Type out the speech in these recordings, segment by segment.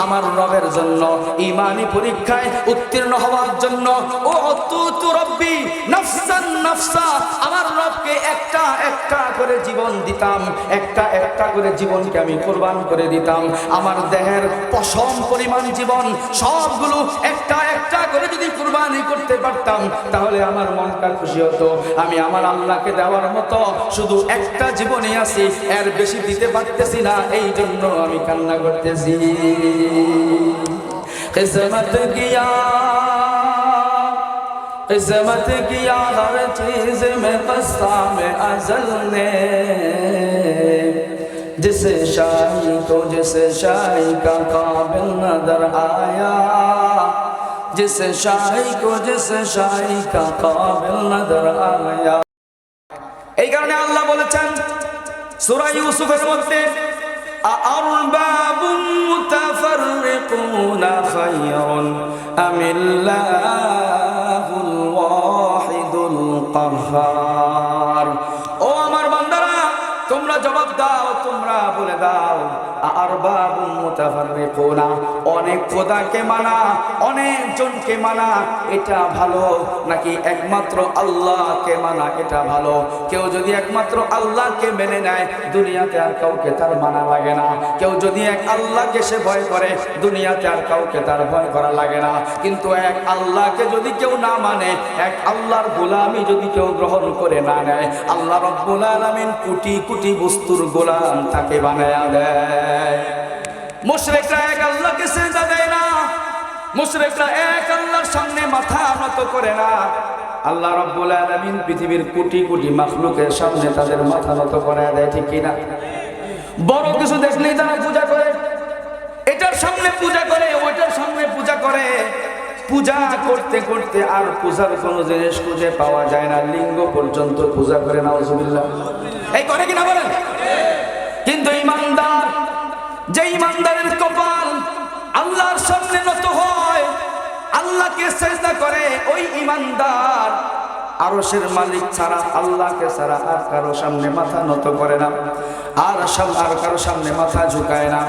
আমার রবের জন্য ঈমানি পরীক্ষায় উত্তীর্ণ হওয়ার জন্য ও তুতু রব্বি নাফসান নাফসা, আমার রবকে একটা একটা করে জীবন দিতাম, একটা একটা করে জীবনকে আমি কুরবান করে দিতাম। আমার দেহের পশম পরিমাণ জীবন সবগুলো একটা একটা করে যদি কুরবানি করতে পারতাম তাহলে আমার মনটা খুশি হতো। আমি আমার আল্লাহকে দেওয়ার মতো শুধু একটা জীবনই আছি, এর বেশি দিতে পারতেছি না, এই জন্য আমি কান্না করতেছি। কিসমত কিয়া किस्मत किया हर चीज में कस्म अज़ल ने, जिस शाही को जिस शाही का काबिल नजर आया, जिस शाही को जिस शाही का काबिल नजर आया। এই কারণে আল্লাহ বলেছেন সূরা ইউসুফের মধ্যে আরবাবুম মুতাফাররিকুনা খায়রুন আমিল্লাহুল ওয়াহিদুল কাহ্হার। ও আমার বান্দারা, তোমরা জবাব দাও, তোমরা বলে দাও আরবাবুম মুতাফাররিকুনা, অনেক খোদাকে মানা, অনেক জনকে মানা এটা ভালো নাকি একমাত্র আল্লাহকে মানা এটা ভালো? কেউ যদি একমাত্র আল্লাহকে মেনে নেয় দুনিয়াতে আর কাউকে তার মানা লাগে না। কেউ যদি এক আল্লাহকে সে ভয় করে দুনিয়াতে আর কাউকে তার ভয় করা লাগে না। কিন্তু এক আল্লাহকে যদি কেউ না মানে, এক আল্লাহর গোলামি যদি কেউ গ্রহণ করে না নেয়, আল্লাহ রাব্বুল আলামিন কোটি কোটি বস্তুর গোলাম তাকে বানায়া দেয়। মুশরিকরা এক আল্লাহকে সিজদা দেয় না, মুশরিকরা এক আল্লাহর সামনে মাথা নত করে না। আল্লাহ রাব্বুল আলামিন পৃথিবীর কোটি কোটি মাখলুকের সামনে তাদের মাথা নত করে দেয়, ঠিক কি না? বড় কিছু দেখলেই তারা পূজা করে, এটার সামনে পূজা করে, ওইটার সামনে পূজা করে। পূজা করতে করতে আর পূজার কোনো জিনিস খুঁজে পাওয়া যায় না, লিঙ্গ পর্যন্ত পূজা করে। নাউজুবিল্লাহ। এই করে কিনা বলেন? কিন্তু ঈমানদার, যে ঈমানদারের কপাল আল্লাহর সামনে নত হয়, আল্লাহকে সিজদা করে, ওই ঈমানদার আরশের মালিক ছাড়া, আল্লাহকে ছাড়া আর কারো সামনে মাথা নত করে না, আর কারো সামনে মাথা ঝুঁকায় না।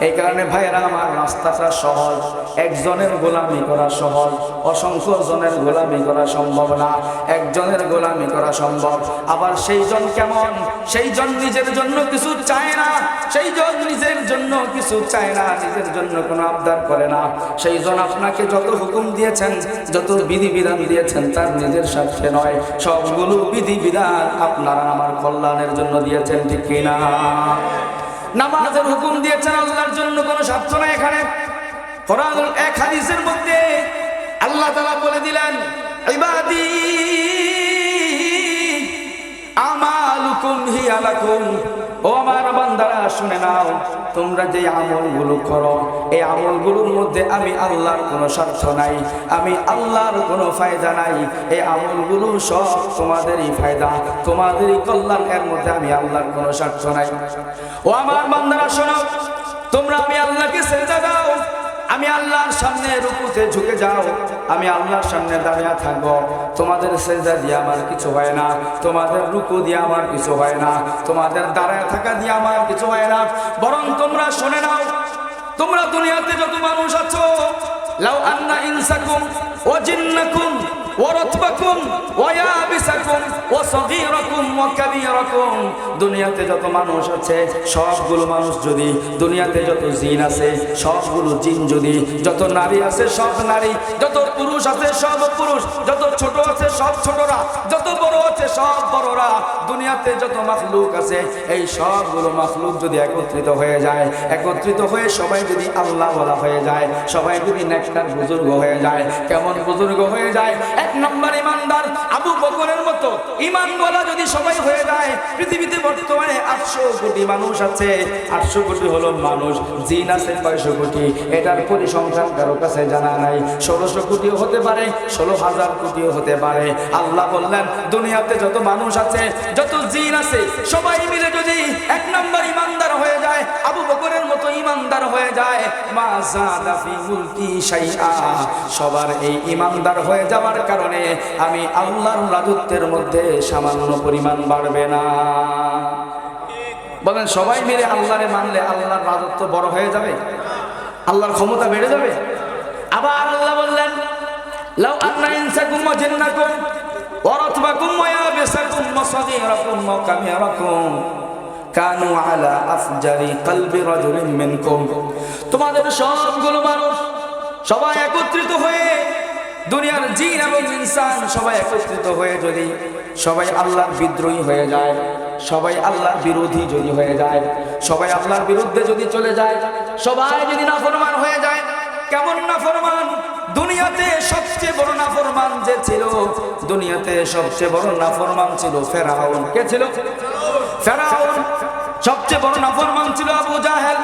এই কারণে ভাইরা আমার, রাস্তাটা সহজ, একজনের গোলামি করা সহজ, অসংখ্য জনের গোলামি করা সম্ভব না। একজনের গোলামি করা সম্ভব। আবার সেই জন কেমন? সেই জন নিজের জন্য কিছু চায় না, সেই জন নিজের জন্য কিছু চায় না, নিজের জন্য কোনো আবদার করে না। সেই জন আপনাকে যত হুকুম দিয়েছেন, যত বিধিবিধান দিয়েছেন, তার নিজের স্বার্থে নয়, সবগুলো বিধিবিধান আপনারা আমার কল্যাণের জন্য দিয়েছেন, ঠিক কিনা? নামাজের হুকুম দিয়েছেন আল্লাহর জন্য, কোনো স্বার্থ নাই এখানে। কোরআনুল এক হাদিসের মধ্যে আল্লাহ তাআলা বলে দিলেন, ইবাদি আমালুকুম হিয়া লাকুম, ও আমার বান্দারা শুনে নাও, তোমরা যে আমলগুলো করো এই আমলগুলোর মধ্যে আমি আল্লাহর কোনো স্বার্থ নাই, আমি আল্লাহর কোনো ফায়দা নাই। এই আমলগুলো সব তোমাদেরই ফায়দা, তোমাদেরই কল্যাণ, এর মধ্যে আমি আল্লাহর কোনো স্বার্থ নাই। ও আমার বান্দারা শোনো, তোমরা আমি আল্লাহকে সিজদা দাও, আমি আল্লাহর সামনে রুকুতে ঝুঁকে যাও, আমি আল্লাহর সামনে দাঁড়িয়ে থাকবো। তোমাদের সিজদা দিয়ে আমার কিছু হয় না, তোমাদের রুকু দিয়ে আমার কিছু হয় না, তোমাদের দাঁড়ায় থাকা দিয়ে আমার কিছু হয় না। বরং তোমরা শুনে নাও, তোমরা দুনিয়াতে যত মানুষ আছো, লাউ আন্না ইনসাকুম ওয়া জিন্নাকুম ওয়া রাতবাকুম ওয়া ইয়াবিসাকুম ওয়া সগীরাকুম ওয়া কাবীরাকুম, দুনিয়াতে যত মানুষ আছে সবগুলো মানুষ যদি, দুনিয়াতে যত জিন আছে সবগুলো জিন যদি, যত নারী আছে সব নারী, যত পুরুষ আছে সব পুরুষ, যত ছোট আছে সব ছোটরা, যত বড় আছে সব বড়রা, দুনিয়াতে যত মাখলুক আছে এই সবগুলো মাখলুক যদি একত্রিত হয়ে যায়, একত্রিত হয়ে সবাই যদি আল্লাহওয়ালা হয়ে যায়, সবাই যদি নেককার বুজুর্গ হয়ে যায়, কেমন বুজুর্গ হয়ে যায়? এক নম্বর ইমানদার আবু বকরের মতো ইমানওয়ালা যদি সবাই হয়ে যায়। পৃথিবীতে বর্তমানে 800 কোটি মানুষ আছে, 800 কোটি হলো মানুষ, জিন আছে 500 কোটি, এটার পরিসংখ্যান কারো কাছে জানা নাই। 1600 কোটিও হতে পারে, 16,000 কোটিও হতে পারে। আল্লাহ বললেন দুনিয়াতে যত মানুষ আছে, যত জিন আছে, সবাই মিলে যদি এক নম্বর ইমানদার হয়ে যায়, আবু বকরের মতো ইমানদার হয়ে যায়, মা যাদা ফি মুলকি শাইআ, সবার এই ইমানদার হয়ে যাওয়ার কারণে আমি আল্লাহর রাজত্বের মধ্যে সামান্য পরিমাণ বাড়বে না। বলেন সবাই মিলে আল্লাহরে মানলে আল্লাহর রাজত্ব বড় হয়ে যাবে? আল্লাহর ক্ষমতা বেড়ে যাবে। আবার আল্লাহ বললেন লাউ আন্না ইনসাকুম ওয়া জিন্নাকুম ওয়া রাতবাকুম ওয়া ইয়াবিসাকুম ওয়া সাগীরাকুম ওয়া কাবীরাকুম কানু আলা আফজারি কলবি রাজুলিন মিনকুম, তোমাদের সবগুলো মানুষ সবাই একত্রিত হয়ে, দুনিয়ার জিন এবং ইনসান সবাই একত্রিত হয়ে যদি সবাই আল্লাহর বিদ্রোহী হয়ে যায়, সবাই আল্লাহর বিরোধী যদি হয়ে যায়, সবাই আল্লাহর বিরুদ্ধে যদি চলে যায়, সবাই যদি নাফরমান হয়ে যায়, কেমন নাফরমান? দুনিয়াতে সবচেয়ে বড় নাফরমান যে ছিল, দুনিয়াতে সবচেয়ে বড় নাফরমান ছিল ফেরাউন। কে ছিল? ফেরাউন। সবচেয়ে বড় নাফরমান ছিল আবু জাহেল,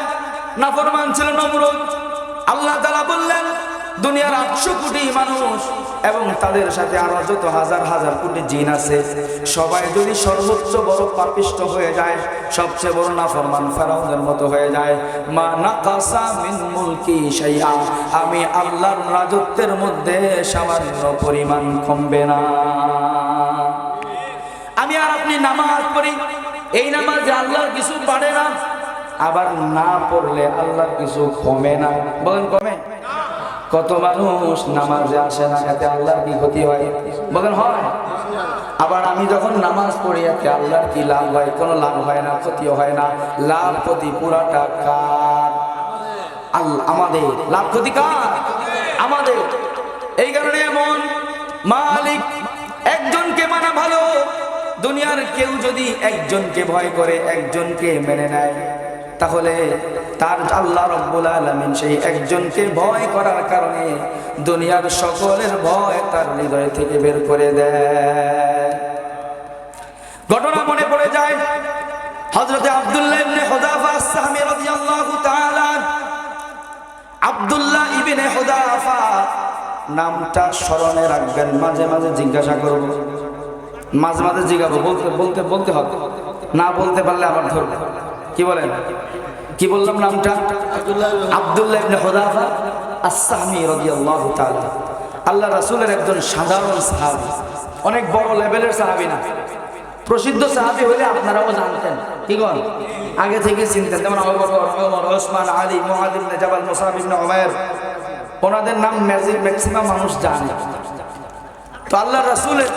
নাফরমান ছিল নমরুদ। আল্লাহ তাআলা বললেন দুনিয়ার 800 কোটি মানুষ এবং তাদের সাথে আরো যত হাজার হাজার কোটি জিন আছে, সবাই যদি সর্বোচ্চ বড় পাপিষ্ট হয়ে যায়, সবচেয়ে বড় নাফরমান ফেরাউনের মতো হয়ে যায়, মা নাকাসা মিন মুলকি শাইআ, আমি আল্লাহর রাজত্বের মধ্যে সামান্য পরিমাণ কমবে না। আমি আর আপনি নামাজ পড়ি, এই নামাজে আল্লাহর কিছু বাড়ে না, আবার না পড়লে আল্লাহর কিছু কমে না। বলেন কমে? কত মানুষ নামাজে আসে না, এতে আল্লাহর কি ক্ষতি হয়? বলেন হয়? আবার আমি যখন নামাজ পড়ি এতে আল্লাহর কি লাভ হয়? কোনো লাভ হয় না, ক্ষতিও হয় না। লাভ ক্ষতি পুরাটা কার? আমাদের। লাভ ক্ষতি কার? আমাদের। এই কারণে এমন মালিক একজনকে মানা ভালো। দুনিয়ার কেউ যদি একজনকে ভয় করে, একজনকে মেনে নেয়, তাহলে তার আল্লাহ রাব্বুল আলামিন সেই একজনকে ভয় করার কারণে দুনিয়ার সকলের ভয় তার হৃদয় থেকে বের করে দেয়। ঘটনা মনে পড়ে যায় হযরত আব্দুল্লাহ ইবনে হুযাফা আস-সাহমী রাদিয়াল্লাহু তাআলা। আব্দুল্লাহ ইবনে হুযাফা নামটা স্মরণে রাখবেন, মাঝে মাঝে জিজ্ঞাসা করব, মাঝে মাঝে জিজ্ঞাবো, বলতে হবে, না বলতে পারলে আমার ধরবে। কি বলেন? কি বললাম নামটা? আব্দুল্লাহ ইবনে হুযাফা আস-সাহমী রাদিয়াল্লাহু তাআলা। আল্লাহ রাসূলের একজন সাধারণ সাহাবী, অনেক বড় লেভেলের সাহাবী না, প্রসিদ্ধ সাহাবী হলে আপনারাও জানতেন। কি বল? আগে থেকে চিনতেন, যেমন আবু বকর, ওমর, ওসমান, আলী, মুআয ইবনে জাবাল, মুসআব ইবনে উমাইর, ওনাদের নাম ম্যাক্সিমাম মানুষ জানে। তো আল্লাহ রাসূলের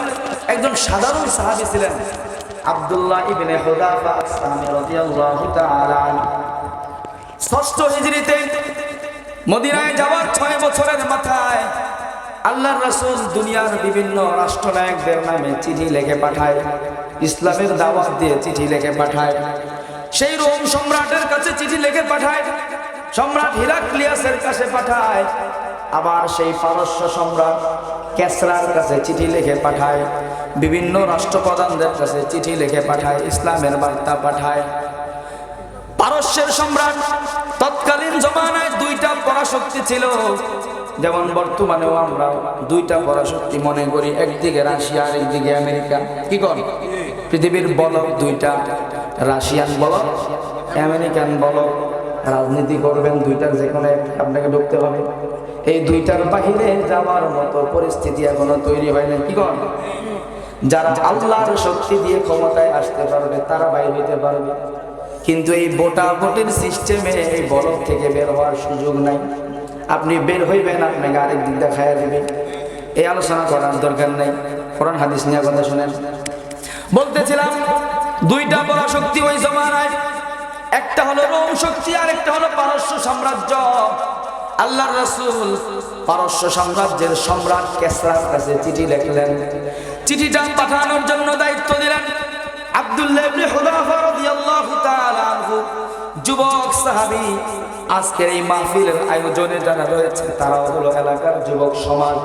একজন সাধারণ সাহাবী ছিলেন আব্দুল্লাহ ইবনে হুযাফা আস-সাহমী রাদিয়াল্লাহু তাআলা। ৬ষ্ঠ হিজরিতে মদিনায় যাওয়ার ৬ বছরের মাথায় আল্লাহর রাসূল দুনিয়ার বিভিন্ন রাষ্ট্রনায়কদের নামে চিঠি লিখে পাঠায়, ইসলামের দাওয়াত দিয়ে চিঠি লিখে পাঠায়। সেই রোম সম্রাটের কাছে চিঠি লিখে পাঠায়, সম্রাট হিরাক্লিয়াসের কাছে পাঠায়, আবার সেই পারস্য সম্রাট কেসরার কাছে চিঠি লিখে পাঠায়, বিভিন্ন রাষ্ট্রপ্রধানদের কাছে চিঠি লিখে পাঠায়, ইসলামের বার্তা পাঠায়। পারস্যের সম্রাট তৎকালীন জমানায় 2টা পরাশক্তি ছিল, যেমন বর্তমানেও আমরা 2টা পরাশক্তি মনে করি, একদিকে রাশিয়া আর একদিকে আমেরিকা। কি কর? পৃথিবীর বলক 2টা, রাশিয়ান বলক, আমেরিকান বলক। রাজনীতি করবেন 2টার যে কোনো আপনাকে ঢুকতে হবে। এই 2টার বাহিরে যাওয়ার মতো পরিস্থিতি এখনো তৈরি হয়নি। কি কর? যারা আল্লাহর শক্তি দিয়ে ক্ষমতায় আসতে পারবে তারা বাইরে হইতে পারবে, কিন্তু এই ভোটাভুটির সিস্টেমে এই বলক থেকে বের হওয়ার সুযোগ নাই। আপনি বের হইবেন, আপনাকে আরেক দিক দেখাইয়া দিবে। এই আলোচনা করার দরকার নাই, কোরআন হাদিস নিয়ে কথা শুনেন। বলতেছিলাম 2টা বড় শক্তি ওই জমানায়, একটা হলো রোম শক্তি আর একটা হলো পারস্য সাম্রাজ্য। আল্লাহর রাসূল পারস্য সাম্রাজ্যের সম্রাট কেসরার কাছে চিঠি লিখলেন। চিঠিটা পাঠানোর জন্য দায়িত্ব দিলেন আব্দুল্লাহ ইবনে হুযাফা রাদিয়াল্লাহু তাআলা আনহু। যুবক সাহাবী, আজকের এই মাহফিলের আয়োজনে যারা রয়েছে তারাও হলো এলাকার যুবক সমাজ।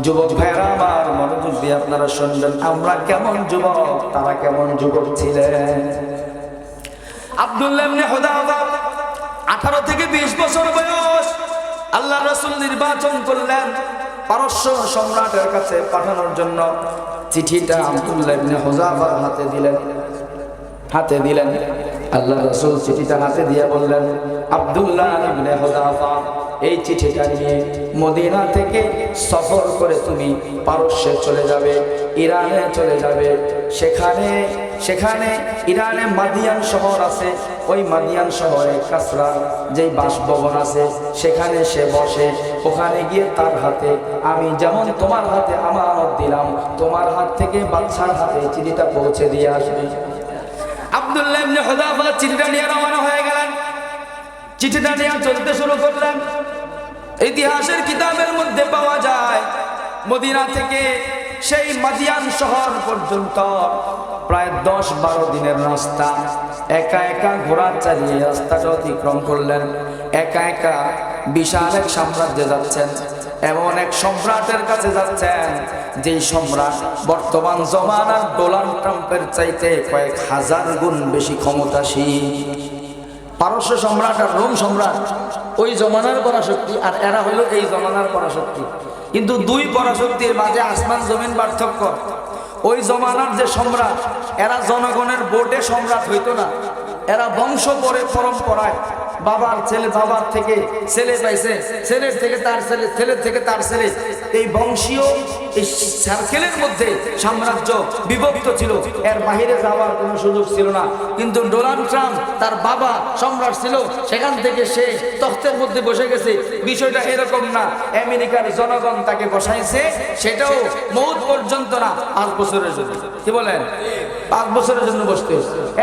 যুবক ভাইরা আমার, মনোযোগ দিয়ে আপনারা শুনবেন, আমরা কেমন যুবক, তারা কেমন যুবক ছিলেন। আব্দুল্লাহ ইবনে হুযাফা 18 থেকে 20 বছর বয়স। আল্লাহ রাসূল নির্বাচন করলেন পারস্য সম্রাটের কাছে পাঠানোর জন্য। চিঠিটা আব্দুল্লাহ ইবনে হুযাফার হাতে দিলেন। আল্লাহ রাসূল চিঠিটা হাতে দিয়ে বললেন, আব্দুল্লাহ ইবনে হুযাফা, এই চিঠিটা নিয়ে মদিনা থেকে সফর করে তুমি পারস্যে চলে যাবে, ইরানে চলে যাবে। সেখানে সেখানে ইরানে মাদিয়ান শহর আছে, ওই মাদিয়ান শহরে কাসরার যেই বাসভবন আছে সেখানে সে বসে। ওখানে গিয়ে তার হাতে আমি যেমন তোমার হাতে আমানত দিলাম, তোমার হাত থেকে বাদশার হাতে চিঠিটা পৌঁছে দিয়ে আসবে। আব্দুল্লাহ ইবনে হুযাফা চিঠিটা নিয়ে রওনা হয়ে গেলেন। চিঠিটা নিয়ে চলতে শুরু করলেন। ইতিহাসের কিতাবের মধ্যে পাওয়া যায় মদিনা থেকে সেই মাদিয়ান শহর পর্যন্ত প্রায় 10-12 দিনের রাস্তা। একা একা ঘোড়া চালিয়ে রাস্তাটা অতিক্রম করলেন। একা একা বিশাল এক সাম্রাজ্যে যাচ্ছেন, এমন এক সম্রাটের কাছে যাচ্ছেন যেই সম্রাট বর্তমান জমানার ডোনাল্ড ট্রাম্পের চাইতে কয়েক হাজার গুণ বেশি ক্ষমতাশীল। পারস্য সম্রাট আর রোম সম্রাট ওই জমানার পরাশক্তি, আর এরা হলো এই জমানার পরাশক্তি। কিন্তু দুই পরাশক্তির মাঝে আসমান জমিন পার্থক্য। ওই জমানার যে সম্রাট, এরা জনগণের ভোটে সম্রাট হইতো না, এরা বংশ পরম্পরায় বাবার ছেলে, বাবার থেকে ছেলে পাইছে, ছেলের থেকে তার ছেলে, ছেলের থেকে তার ছেলে, এই বংশীয় এই সার্কেলের মধ্যে সাম্রাজ্য বিভক্ত ছিল, এর বাহিরে যাওয়ার কোনো সুযোগ ছিল না। কিন্তু ডোনাল্ড ট্রাম্প তার বাবা সম্রাট ছিল, সেখান থেকে সে তখ্তের মধ্যে বসে গেছে। বিষয়টা এরকম না, আমেরিকার জনগণ তাকে বসাইছে, সেটাও মৌত পর্যন্ত না, 5 বছরের জন্য। কি বলেন? 5 বছরের জন্য বসতে,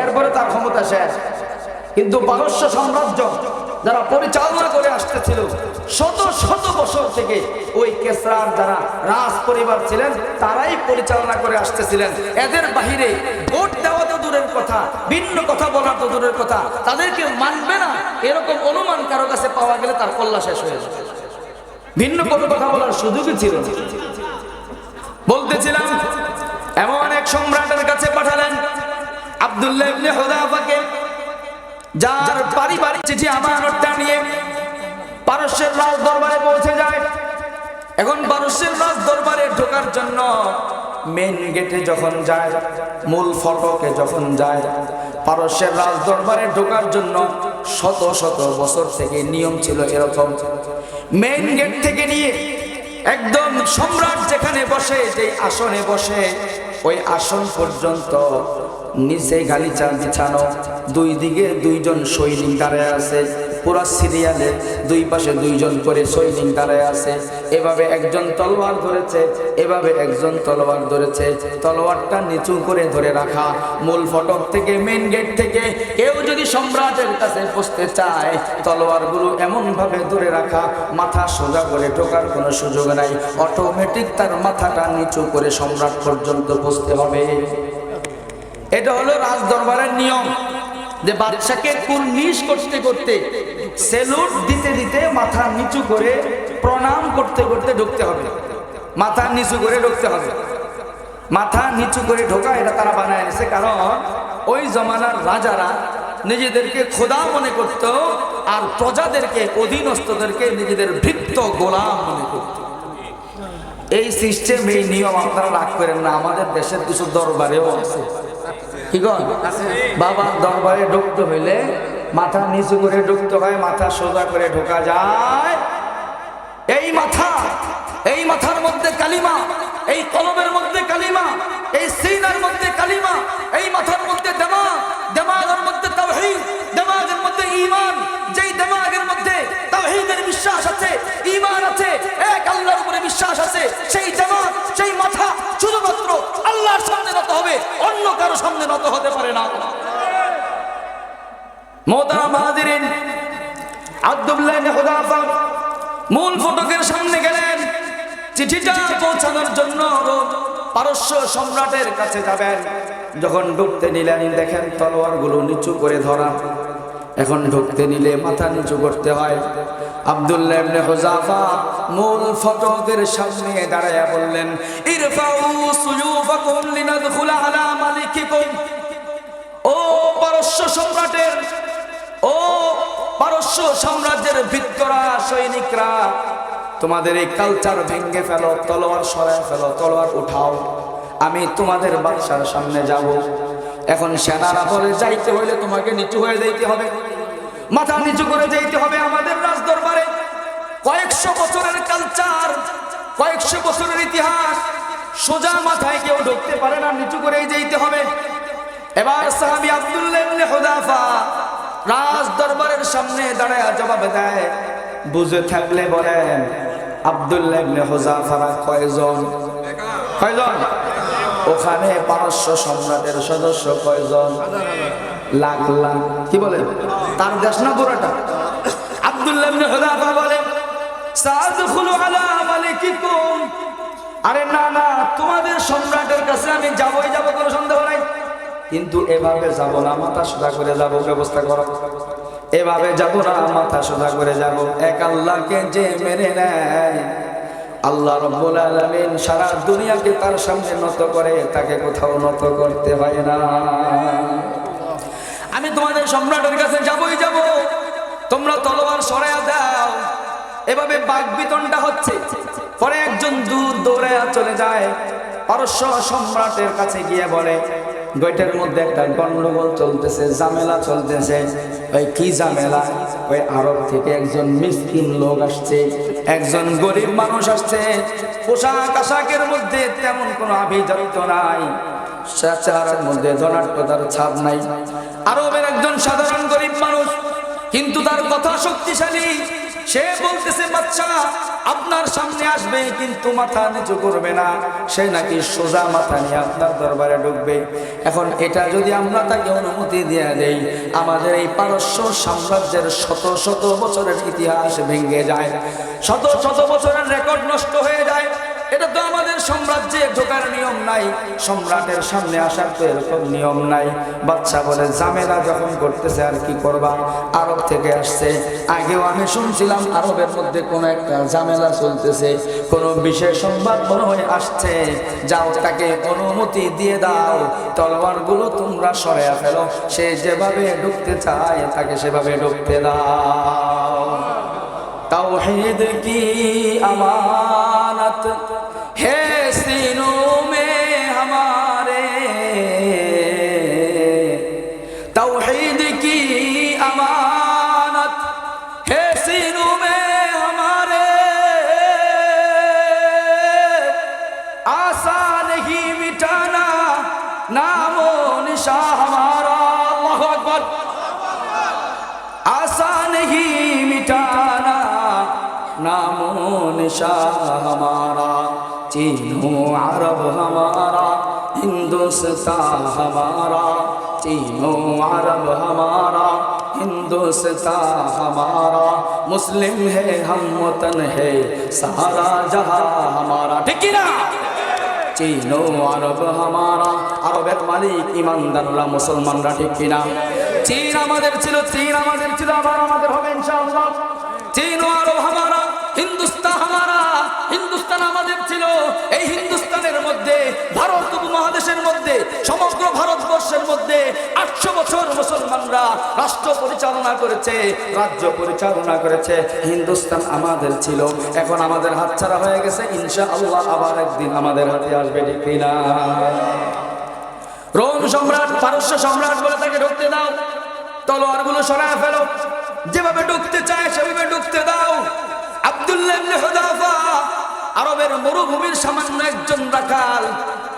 এরপরে তার ক্ষমতা শেষ। কিন্তু পারস্য সাম্রাজ্য যারা পরিচালনা করে আসতেছিল শত শত বছর থেকে, ওই কেসরার যারা রাজ পরিবার ছিলেন তারাই পরিচালনা করে আসতেছিলেন। এদের বাহিরে ভোট দেওয়া তো দূরের কথা, ভিন্ন কথা বলা তো দূরের কথা, তাদেরকে মানবে না এরকম অনুমান কারো কাছে পাওয়া গেলে তার কল্লা শেষ হয়ে যাবে। ভিন্ন কোনো কথা বলার সুযোগই ছিল না। বলতেছিলাম এমন এক সম্রাটের কাছে পাঠালেন আব্দুল্লাহ ইবনে হুযাফাকে, যার পারিবারিক চিঠি আমানতটা নিয়ে পারস্যের রাজ দরবারে পৌঁছে যায়। এখন পারস্যের রাজ দরবারে ঢোকার জন্য মেন গেটে যখন যায়, মূল ফটকে যখন যায়, পারস্যের রাজ দরবারে ঢোকার জন্য শত শত বছর থেকে নিয়ম ছিল এরকম, মেন গেট থেকে নিয়ে একদম সম্রাট যেখানে বসে, যে আসনে বসে, ওই আসন পর্যন্ত নিচে গালিচা বিছানো, দুই দিকে 2 জন সৈনিক দাঁড়ায় আছে, পুরা সিরিয়ালে 2 পাশে 2 জন করে সৈনিক দাঁড়ায় আছে। এভাবে একজন তলোয়ার ধরেছে, এভাবে একজন তলোয়ার ধরেছে, তলোয়ারটা নিচু করে ধরে রাখা। মূল ফটক থেকে, মেন গেট থেকে কেউ যদি সম্রাটের কাছে বসতে চায়, তলোয়ারগুলো এমন ভাবে ধরে রাখা, মাথা সোজা করে ঢোকার কোনো সুযোগ নাই, অটোমেটিক তার মাথাটা নিচু করে সম্রাট পর্যন্ত বসতে হবে। এটা হলো রাজ দরবারের নিয়ম, যে বাদশাকে কুর্নিশ করতে করতে, সেলুট দিতে দিতে, মাথা নিচু করে প্রণাম করতে করতে ঢুকতে হবে, মাথা নিচু করে ঢুকতে হবে। মাথা নিচু করে ঢোকা এটা তারা বানায় এনেছে, কারণ ওই জমানার রাজারা নিজেদেরকে খোদা মনে করত, আর প্রজাদেরকে, অধীনস্থদেরকে নিজেদের ভৃত্য গোলাম মনে করত। এই সিস্টেম, এই নিয়ম আপনারা রাগ করেন না, আমাদের দেশের কিছু দরবারেও আছে। বাবার দরবারে ঢুকতে হইলে মাথা নিচু করে ঢুকতে হয়, মাথা সোজা করে ঢোকা যায়। এই মাথার মধ্যে কালিমা, এই কলমের মধ্যে কালিমা, এই সিনার মধ্যে কালিমা, এই মাথার মধ্যে দেমাগ, দেমাগের মধ্যে তাওহীদ, দেমাগের মধ্যে ঈমান। যেই দেমাগের মধ্যে তাওহীদের বিশ্বাস আছে, ঈমান আছে, এক আল্লাহর উপরে বিশ্বাস আছে, সেই দেমাগ, সেই মাথা শুধুমাত্র আল্লাহর সামনে নত হবে, অন্য কারো সামনে নত হতে পারে না। মোহতারাম হাজিরিন, আব্দুল্লাহ ইবনে হুযাফা মূল ফটকের সামনে গেলেন, চিঠিটা পৌঁছানোর জন্য পারস্য সম্রাটের কাছে যাবেন। যখন ঢুকতে নিলেন, দেখেন তলোয়ারগুলো নিচু করে ধরা। এখন ঢুকতে নিলে মাথা নিচু করতে হয়। আব্দুল্লাহ ইবনে হুযাফা মূল ফটকের সামনে দাঁড়ায়া বললেন, ইরফাউ সুয়ুফাকুম লিনাদখুল আলা মালিকিকুম। ও পারস্য সম্রাটের, ও পারস্য সাম্রাজ্যের ভিতরা সৈনিকরা, তোমাদের এই কালচার ভেঙে ফেলো, তলোয়ার সরায় ফেলো, তলোয়ার উঠাও, আমি তোমাদের বাদশার সামনে যাব। এখন সেনারা বলে, যাইতে হইলে তোমাকে নিচু হয়ে যাইতে হবে, মাথা নিচু করে যাইতে হবে। আমাদের রাজ দরবারে কয়েকশো বছরের কালচার, কয়েকশো বছরের ইতিহাস, সোজা মাথায় কেউ ঢুকতে পারে না, নিচু করেই যাইতে হবে। এবার সাহাবী আব্দুল্লাহ ইবনে হুযাফা রাজ দরবারের সামনে দাঁড়ায় জবাব দেয়, বুঝে থাকলে বলেন আব্দুল্লাহ ইবনে হুযাফারা কয়জন? কয়জন? ওখানে পারস্য সম্রাটের সদস্য কয়জন? লাখ লাখ। কি বলে? তার দেশ না পুরোটা? আব্দুল্লাহ ইবনে হুযাফা বলে, সাদখুলু আলা মালিকিকুম, আরে না না, তোমাদের সম্রাটের কাছে আমি যাবই যাব, কোনো সন্দেহ নাই, কিন্তু এভাবে যাব না, মাথা সোজা করে যাব, ব্যবস্থা করো। এভাবে যাব না, মাথা সোজা করে যাব। এক আল্লাহকে যে মেনে নেয়, আল্লাহ রাব্বুল আলামিন সারা দুনিয়াকে তার সামনে নত করে, তাকে কোথাও নত করতে হয় না। আমি তোমাদের সম্রাটের কাছে যাবই যাব, তোমরা তলোয়ার সরাইয়া দাও। এভাবে বাকবিতণ্ডা হচ্ছে। পরে একজন দূর দৌড়ে চলে যায়, পারস্য সম্রাটের কাছে গিয়ে বলে, গোয়েটের মধ্যে একটা গন্ডগোল চলতেছে, ঝামেলা চলতেছে। ওই কি ঝামেলা? ওই আরব থেকে একজন মিসকিন লোক আসছে, একজন গরিব মানুষ আসছে, পোশাক আশাকের মধ্যে তেমন কোনো আভিজাত্য নাই, চেহারার মধ্যে ধনাঢ্যতার ছাপ নাই। আরবের একজন সাধারণ গরিব মানুষ, কিন্তু তার কথা শক্তিশালী। সে বলতেছে, বাচ্চা আপনার সামনে আসবে কিন্তু মাথা নিচু করবে না, সে নাকি সোজা মাথা নিয়ে আপনার দরবারে ঢুকবে। এখন এটা যদি আমরা তাকে অনুমতি দিয়ে দেই, আমাদের এই পারস্য সাম্রাজ্যের শত শত বছরের ইতিহাস ভেঙে যায়, শত শত বছরের রেকর্ড নষ্ট হয়ে যায়। এটা তো আমাদের সাম্রাজ্যে ঢোকার নিয়ম নাই, সম্রাটের সামনে আসার তো এরকম নিয়ম নাই। বাচ্চা বলে, ঝামেলা যখন করতেছে আর কি করবা, আরব থেকে আসছে, আগেও আমি শুনছিলাম আরবের মধ্যে কোনো একটা ঝামেলা চলতেছে, কোনো বিশেষ সংবাদ মনে হয় আসছে, যাও তাকে অনুমতি দিয়ে দাও, তলোয়ারগুলো তোমরা সরাইয়া ফেলো, সে যেভাবে ঢুকতে চায় তাকে সেভাবে ঢুকতে দাও। তাওহীদ কি আমানত है सीनों में हमारे, तौहीद की अमानत है सीनों में हमारे, आसान ही मिटाना नामो निशा हमारा, अल्लाहु अकबर, आसान ही मिटाना नामो निशा हमारा, चीनो अरब हमारा, हिंदुस्तान हमारा, चीनो अरब हमारा, हिंदुस्तान हमारा, मुस्लिम है हम वतन है सारा जहां हमारा। ठीक ना? चीनो अरब हमारा, আরবের মালিক ইমানদাররা, মুসলমানরা। ঠিক কিনা? চীন আমাদের ছিল, চীন আমাদের ছিল, আবার আমাদের হবে ইনশাআল্লাহ। চীন ও আরব হামারা, হিন্দুস্তান হামারা, হিন্দুস্তান আমাদের ছিল। এই হিন্দুস্তানের মধ্যে, ভারত উপমহাদেশের মধ্যে, সমগ্র ভারতবর্ষের মধ্যে 800 বছর মুসলমানরা রাষ্ট্র পরিচালনা করেছে, রাজ্য পরিচালনা করেছে। হিন্দুস্তান আমাদের ছিল, এখন আমাদের হাতছাড়া হয়ে গেছে, ইনশাআল্লাহ আবার একদিন আমাদের হাতে আসবে। ঠিক কিনা? রোম সম্রাট, পারস্য সম্রাট বলে তাকে ঢুকতে দাও, তলোয়ারগুলো সরায় ফেলো, যেভাবে ঢুকতে চায় সেভাবে ঢুকতে দাও। আব্দুল্লাহ ইবনে হুযাফা আরবের মরুভূমির সামান্য একজন রাখাল,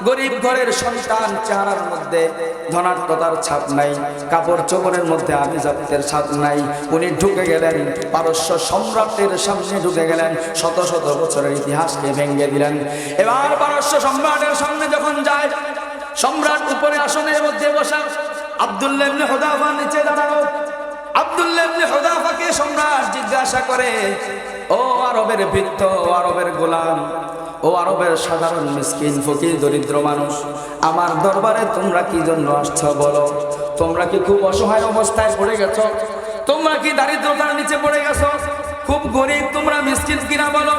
গরিব ঘরের সন্তান, চেহারার মধ্যে ধনাঢ্যতার ছাপ নাই, কাপড় চোপড়ের মধ্যে আভিজাত্যের ছাপ নাই। উনি ঢুকে গেলেন পারস্য সম্রাটের সামনে, ঢুকে গেলেন, শত শত বছরের ইতিহাসকে ভেঙে দিলেন। এবার পারস্য সম্রাটের সামনে যখন যায়, সম্রাট উপরে আসনের মধ্যে বসা, আব্দুল্লাহ ইবনে হুযাফা নিচে দাঁড়ানো। আব্দুল্লাহ ইবনে হুযাফাকে সম্রাট জিজ্ঞাসা করে, ও আরবের ভৃত্য, ও আরবের গোলাম, ও আরবের সাধারণ মিসকিন ফকির দরিদ্র মানুষ, আমার দরবারে তোমরা কি জন্য আসছো বলো? তোমরা কি খুব অসহায় অবস্থায় পড়ে গেছো? তোমরা কি দারিদ্রতার নিচে পড়ে গেছো? খুব গরিব তোমরা, মিসকিন কিনা বলো?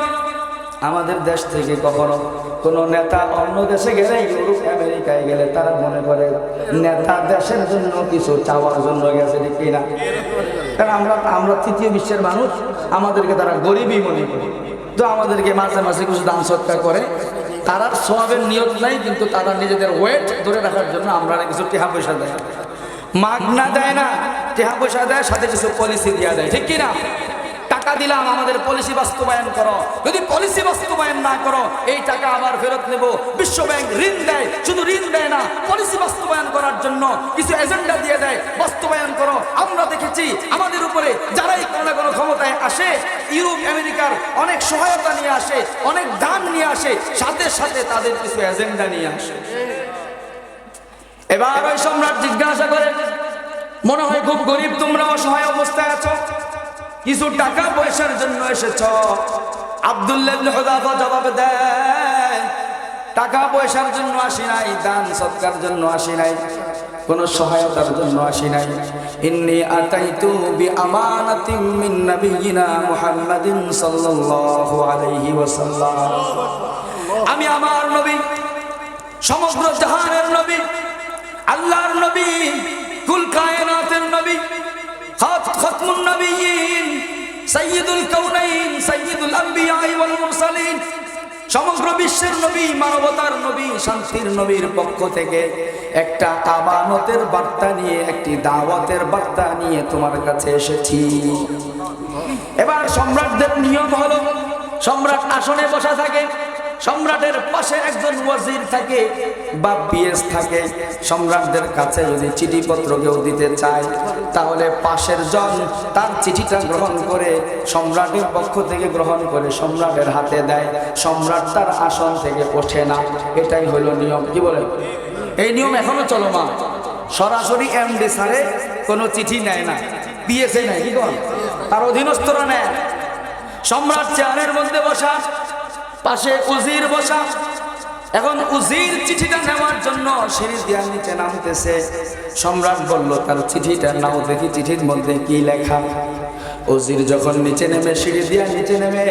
আমাদের দেশ থেকে কখনো কোনো নেতা অন্য দেশে গেলে, ইউরোপ আমেরিকায় গেলে, তারা মনে করে নেতা দেশের জন্য কিছু চাওয়ার জন্য গেছে। ঠিক কিনা? কারণ আমরা তৃতীয় বিশ্বের মানুষ, আমাদেরকে তারা গরিবই মনে করে, তো আমাদেরকে মাঝে মাঝে কিছু দান সৎকার করে। তারা সওয়াবের নিয়ত নাই, কিন্তু তারা নিজেদের ওয়েট ধরে রাখার জন্য আমরা কিছু টাকা পয়সা দেয়, মাগনা দেয় না, টাকা পয়সা দেয়, সাথে কিছু পলিসি দেওয়া দেয়। ঠিক কিনা? টাকা দিলাম, আমাদের পলিসি বাস্তবায়ন করো। যদি পলিসি বাস্তবায়ন না করো, এই টাকা আবার ফেরত নেব। বিশ্ব ব্যাংক ঋণ দেয়, শুধু ঋণ দেয় না, পলিসি বাস্তবায়ন করার জন্য কিছু এজেন্ডা দিয়ে দেয়, বাস্তবায়ন করো। আমরা দেখেছি আমাদের উপরে যারাই কোনো না কোনো ক্ষমতায় আসে, ইউরোপ আমেরিকার অনেক সহায়তা নিয়ে আসে, অনেক দান নিয়ে আসে, সাথে সাথে তাদের কিছু এজেন্ডা নিয়ে আসে। এবার ওই সম্রাট জিজ্ঞাসা করে, মনে হয় খুব গরিব, তোমরা অসহায় অবস্থায় আছো, কিছু টাকা পয়সার জন্য এসেছ। আব্দুল্লাহ ইবনে হুযাফা জবাব দেয়, টাকা পয়সার জন্য আসি নাই, দান সৎকার জন্য আসি নাই, কোন সহায়তার জন্য আসি নাই। ইন্নী আতাইতু বিআমানাতিন মিন নাবিয়িনা মুহাম্মাদিন সাল্লাল্লাহু আলাইহি ওয়াসাল্লাম। আমি আমার নবী, সমগ্র জাহানের নবী, আল্লাহর নবী, কুল কায়নাতের নবী, খাতমুন নবিয়্যিন, সাইয়্যিদুল কাউনাইন, সাইয়্যিদুল আম্বিয়া ওয়াল মুরসালিন, সমগ্র বিশ্বের নবী, মানবতার নবী, শান্তির নবীর পক্ষ থেকে একটা আমানতের বার্তা নিয়ে, একটি দাওয়াতের বার্তা নিয়ে তোমার কাছে এসেছি। এবার সম্রাটদের নিয়ম হলো, সম্রাট আসনে বসা থাকে, সম্রাটের পাশে একজন ওয়াজির থাকে বা পিএস থাকে। সম্রাটদের কাছে যদি চিঠিপত্র কেউ দিতে চায়, তাহলে পাশের জন তার চিঠিটা গ্রহণ করে, সম্রাটের পক্ষ থেকে গ্রহণ করে সম্রাটের হাতে দেয়। সম্রাট তার আসন থেকে ওঠে না, এটাই হলো নিয়ম। কি বলে? এই নিয়ম এখনো চলমান। সরাসরি এমডি স্যারে কোনো চিঠি নেয় না, পিএসএ নেয়, কি কর তার অধীনস্থরা নেয়। সম্রাট চেয়ারের মধ্যে বসা, পাশে উজির বসা। এখন উজির চিঠিটা নেওয়ার জন্য সিঁড়ি দিয়ে নিচে নামতেছে। সম্রাট বলল, তার চিঠিটা নাও দেখি, চিঠির মধ্যে কি লেখা। উজির যখন নিচে নেমে, সিঁড়ি দিয়ে নিচে নেমে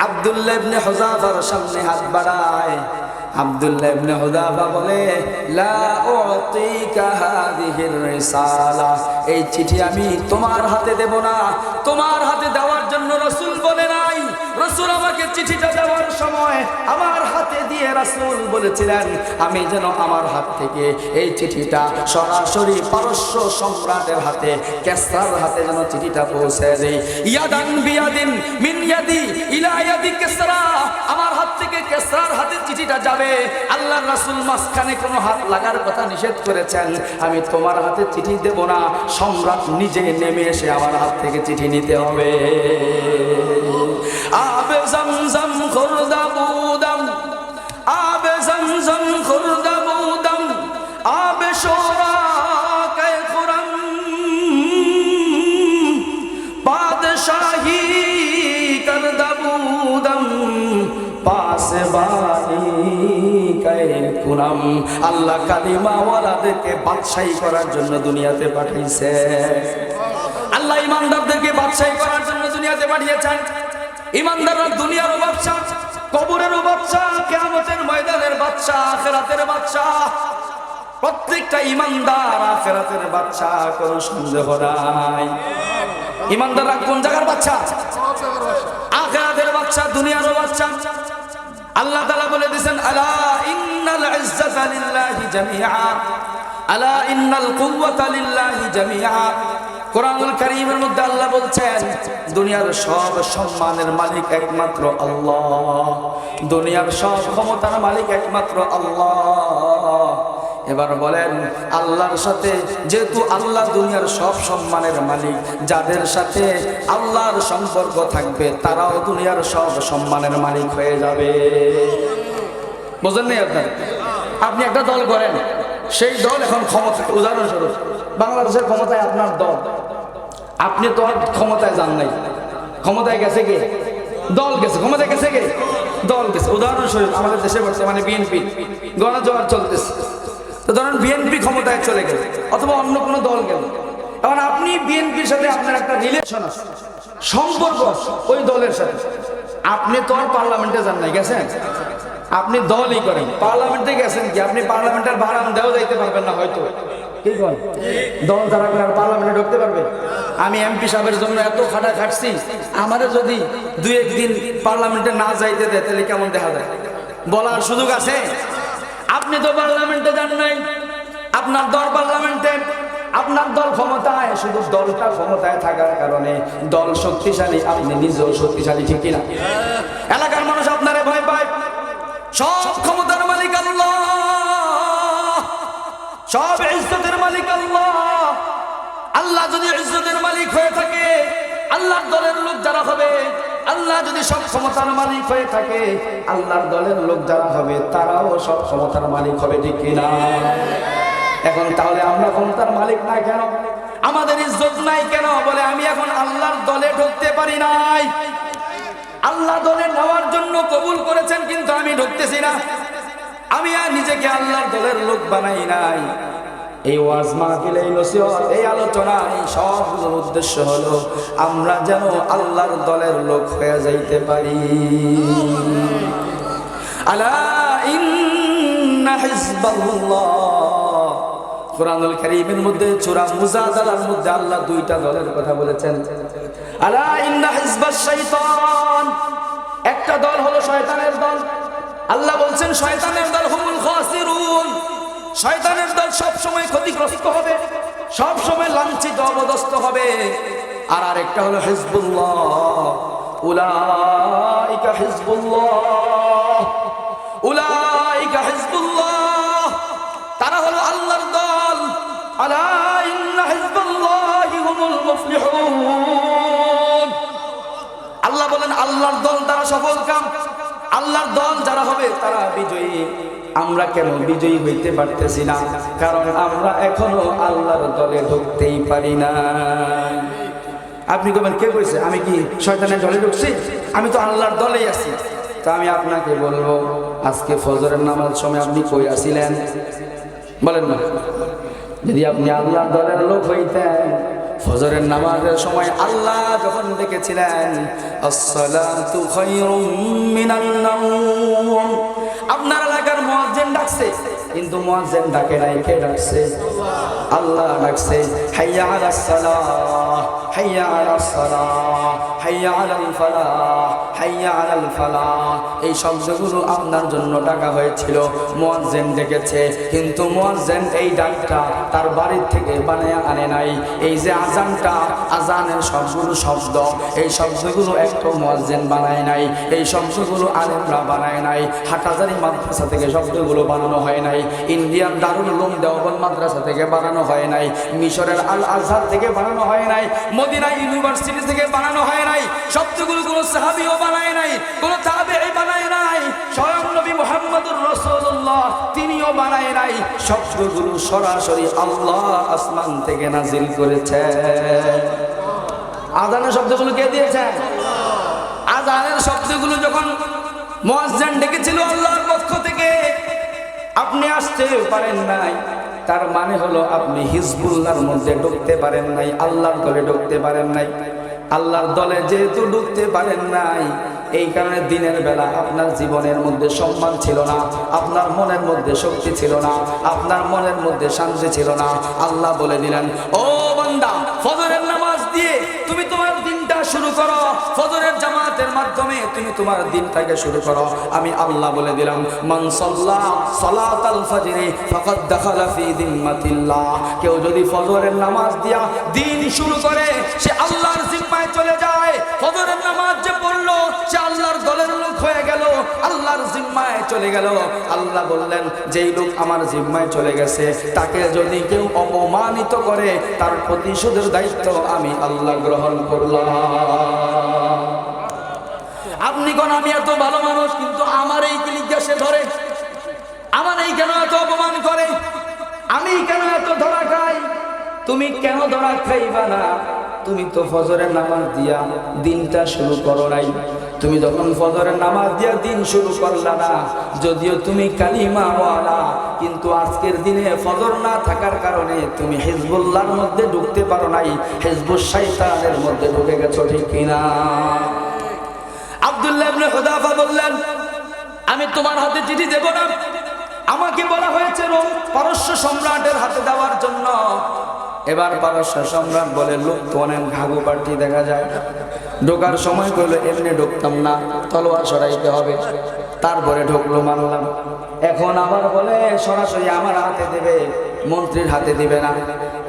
আব্দুল্লাহ ইবনে হুযাফার সামনে হাত বাড়ায়। আব্দুল্লাহ ইবনে হুযাফা বলে, লা উতিকা হাযিহির রিসালা, এই চিঠি আমি তোমার হাতে দেব না। তোমার হাতে দেওয়ার জন্য রাসূল বলে নাই। রাসূল আমাকে চিঠিটা দেওয়ার সময় আমার হাতে দিয়ে রাসূল বলেছিলেন, আমি যেন আমার হাত থেকে এই চিঠিটা সরাসরি পারস্য সম্রাটের হাতে, কেসরার হাতে যেন চিঠিটা পৌঁছে দেই। ইয়াদান বিয়াদিন মিন ইয়াদি ইলা ইয়াদি কেসরা, আমার হাত থেকে কেসরার হাতে চিঠিটা যাবে। আল্লাহর রাসূল মাঝখানে কোনো হাত লাগার কথা নিষেধ করেছেন। আমি তোমার হাতে চিঠি দেব না, সম্রাট নিজে নেমে এসে আমার হাত থেকে চিঠি নিতে হবে। আবে জমজম খুরদা বুদম, আবে জমজম খুরদা বুদম, আবে শোরা কে খুরম, বাদশাহী করদা বুদম, পাসে বানি কে খুরম। আল্লাহ কালিমা ওয়ালাদেরকে বাদশাহী করার জন্য দুনিয়াতে পাঠিয়েছে। আল্লাহ ইমানদারদেরকে বাদশাহী করার জন্য দুনিয়াতে পাঠিয়েছেন। ইমানদাররা দুনিয়ারও বাদশা, কবরেরও বাদশা, কিয়ামতের ময়দানের বাদশা, আখিরাতের বাদশা। প্রত্যেকটা ইমানদার আখিরাতের বাদশা, কোনো সন্দেহ নাই। ইমানদাররা কোন জায়গার বাদশা? আখিরাতের বাদশা, দুনিয়ারও বাদশা। আল্লাহ তাআলা বলে দিয়েছেন, আলা ইন্নাল ইজ্জাতা লিল্লাহি জামিআ, আলা ইন্নাল কুওয়াতা লিল্লাহি জামিআ। কোরআনুল কারীমের মধ্যে আল্লাহ বলছেন, দুনিয়ার সব সম্মানের মালিক একমাত্র আল্লাহ, দুনিয়ার সব ক্ষমতার মালিক একমাত্র আল্লাহ। এবার বলেন, আল্লাহর সাথে যেহেতু আল্লাহ দুনিয়ার সব সম্মানের মালিক, যাদের সাথে আল্লাহর সম্পর্ক থাকবে তারাও দুনিয়ার সব সম্মানের মালিক হয়ে যাবে। বুঝলেন না? আপনি একটা দল করেন, সেই দল এখন ক্ষমতায়। উদাহরণস্বরূপ বাংলাদেশের ক্ষমতায় আপনার দল, আপনি তো আর ক্ষমতায় যান নাই, ক্ষমতায় গেছে কে? দল গেছে। ক্ষমতায় গেছে কে? দল গেছে। উদাহরণস্বরূপ আমাদের দেশে বর্তমানে বিএনপি গণজোয়ার চলতেছে, তো ধরেন বিএনপি ক্ষমতায় চলে গেল অথবা অন্য কোনো দল গেল। এখন আপনি বিএনপির সাথে আপনার একটা রিলেশন আছে, সম্পর্ক ওই দলের সাথে। আপনি তো আর পার্লামেন্টে যান নাই, গেছেন? আপনি দলই করেন, পার্লামেন্টে গেছেন কি? আপনি পার্লামেন্টের বারাম দেও যাইতে পারবেন না হয়তো, ঠিক বল? দল তারা পার্লামেন্টে ঢুকতে পারবে? আমি এমপি সাহেবের জন্য এত খাটা খাটছি, আমারও যদি দুই একদিন পার্লামেন্টে না যাইতে দেয় তাহলে কেমন দেখা যায়? বলার সুযোগ আছে? আপনি তো পার্লামেন্টে যান নাই, আপনার দল পার্লামেন্টে। আপনার দল ক্ষমতায়, শুধু দলটা ক্ষমতায় থাকার কারণে দল শক্তিশালী, আপনি নিজেও শক্তিশালী, ঠিক কিনা? এলাকার মানুষ আপনারে ভয় পায়। সব ক্ষমতার মালিক আল্লাহ, সব ইজ্জতের মালিক আল্লাহ। আল্লাহ যদি ইজ্জতের মালিক হয়ে থাকে, আল্লাহর দলের লোক যারা হবে, আল্লাহ যদি সব ক্ষমতার মালিক হয়ে থাকে, আল্লাহর দলের লোক যারা হবে তারাও সব ক্ষমতার মালিক হবে, ঠিক কিনা? এখন তাহলে আমরা ক্ষমতার মালিক না কেন? আমাদের ইজ্জত নাই কেন? বলে আমি এখন আল্লাহর দলে ঢুকতে পারি নাই। আল্লাহ দলে নেওয়ার জন্য কবুল করেছেন, কিন্তু আমি ঢুকতেছি না। আমি আর নিজেকে আল্লাহর দলের লোক বানাই নাই। এই ওয়াজ মাহফিল, এই নসিহত, এই আলোচনা, এই সবগুলোর উদ্দেশ্য হলো আমরা যেন আল্লাহর দলের লোক হয়ে যাইতে পারি। আলা ইন্না হিজবাল্লাহ, কোরআনুল কারীমের মধ্যে সূরা মুজাদালার মধ্যে আল্লাহ দুইটা দলের কথা বলেছেন। আলা ইন্না হিজবাশ শাইতান, একটা দল হলো শয়তানের দল। আল্লাহ বলছেন শয়তানের দল হুমুল খাসিরুন, শয়তানের দল সব সময় ক্ষতিগ্রস্ত হবে, সব সময় লাঞ্ছিত অবদস্ত হবে। আর আরেকটা হলো হিজবুল্লাহ, উলাইকা হিজবুল্লাহ, উলাইকা হিজবুল্লাহ, তারা হলো আল্লাহর দল। আলা ইন্না হিজবাল্লাহি হুমুল মুফলিহুন, আল্লাহ বলেন আল্লাহর দল তারা সফলকাম, আল্লাহর দল যারা হবে তারা বিজয়ী। আমরা কেন বিজয়ী হইতে পারতেছি না? কারণ আমরা এখনো আল্লাহর দলে ঢুকতেই পারি না। আপনি বলবেন কে কইছে? আমি কি শয়তানের দলে ঢুকছি? আমি তো আল্লাহর দলেই আছি। তো আমি আপনাকে বলবো, আজকে ফজরের নামাজ সময় আপনি কই আছিলেন? বলেন না। যদি আপনি আল্লাহর দলের লোক হইতেন, ফজরের নামাজের সময় আল্লাহ যখন ডেকেছিলেন আসসালাতু খায়রুম মিনান নাওম, আপনার এলাকার মুয়াজ্জিন ডাকছে, কিন্তু মুয়াজ্জিন ডাকে নাই, কে ডাকছে? আল্লাহ ডাকছে। হাইয়া আলাস সালাহ, হাইয়া আলাস সালাহ, হাইয়া আলাল ফালাহ, হাইয়া আলাল ফালাহ, এই শব্দগুলো আপনার জন্য ডাকা হয়েছিল। মুয়াজ্জিন ডেকেছে, কিন্তু মুয়াজ্জিন এই ডাকটা তার বাড়ির থেকে বানিয়ে আনে নাই। এই যে আজানটা, আজানের সবগুলো শব্দ, এই শব্দগুলো একটা মুয়াজ্জিন বানায় নাই, এই শব্দগুলো আলেমরা বানায় নাই। হাটহাজারী মাদ্রাসা থেকে শব্দগুলো বানানো হয় নাই, ইন্ডিয়ান দারুল উলুম দেওবন্দ মাদ্রাসা থেকে বানানো হয় নাই, মিশরের আল আজহার থেকে বানানো হয় নাই, মদিনা ইউনিভার্সিটি থেকে বানানো হয় নাই। শব্দগুলো কোনো সাহাবীও বানায় নাই, কোনো তাবেঈ বানায় নাই, স্বয়ং নবী মুহাম্মদুর রাসূলুল্লাহ তিনিও বানায় নাই। শব্দগুলো সরাসরি আল্লাহ আসমান থেকে নাজিল করেছে। আজানের শব্দগুলো কে দিয়েছেন? আজানের শব্দগুলো যখন মুয়াজ্জিন ডেকেছিল আল্লাহর পক্ষ থেকে, আপনি আসতে পারেন নাই, তার মানে হলো আপনি হিজবুল্লাহর মধ্যে ঢুকতে পারেন নাই, আল্লাহর দলে ঢুকতে পারেন নাই। আল্লাহর দলে যেহেতু ঢুকতে পারেন নাই, এই কারণে দিনের বেলা আপনার জীবনের মধ্যে সম্মান ছিল না, আপনার মনের মধ্যে শক্তি ছিল না, আপনার মনের মধ্যে শান্তি ছিল না। আল্লাহ বলে দিলেন, ও বান্দা, ফজরের নামাজ দিয়ে তুমি তোমার দিনটা শুরু করো, ফজরের জামাতের মাধ্যমে তুমি তোমার দিনটাকে শুরু করো। আমি আল্লাহ বলে দিলাম, মান সাল্লা সালাতাল ফজরি ফাকাদ দাখালা ফি যিম্মাতিল্লাহ, কেউ যদি ফজরের নামাজ দিয়া দিন শুরু করে, সে আল্লাহর জিম্মায় চলে যায়। ফজরের নামাজ যে পড়লো, সে আল্লাহর দলের লোক হয়ে গেল, আল্লাহর জিম্মায় চলে গেল। আল্লাহ বললেন, যেই লোক আমার জিম্মায় চলে গেছে, তাকে যদি কেউ অপমানিত করে, তার প্রতিশোধের দায়িত্ব আমি আল্লাহ গ্রহণ করলাম। আপনি কোন আমি এত ভালো মানুষ, কিন্তু আমার এই কিলিকা সে ধরে, আমার এই কেন এত অপমান করে, আমি কেন এত ধরা খাই? তুমি কেন ধরা খাইবা না? তুমি তো ফজরের নামাজ দিয়া দিনটা শুরু করো নাই। তুমি যখন ফজরের নামাজ দিয়া দিন শুরু করলা না, যদিও তুমি কালিমা ওয়ালা, কিন্তু আজকের দিনে ফজর না থাকার কারণে তুমি হিজবুল্লাহর মধ্যে ঢুকতে পারো নাই, হিজবুশ শাইতানের মধ্যে ঢুকে গেছো, ঠিক কিনা? আব্দুল্লাহ ইবনে হুযাফা বললেন, আমি তোমার হাতে চিঠি দেব না, আমাকে বলা হয়েছে রোম পারস্য সম্রাটের হাতে দেওয়ার জন্য। এবার পারস্য সম্রাট বলে, লোক তো অনেক ঘাঘু পার্টি দেখা যায়, ঢোকার সময় বললো এমনি ঢুকতাম না, তলোয়ার সরাইতে হবে। তারপরে ঢুকলো, মানলাম। এখন আবার বলে সরাসরি আমার হাতে দেবে, মন্ত্রীর হাতে দিবে না।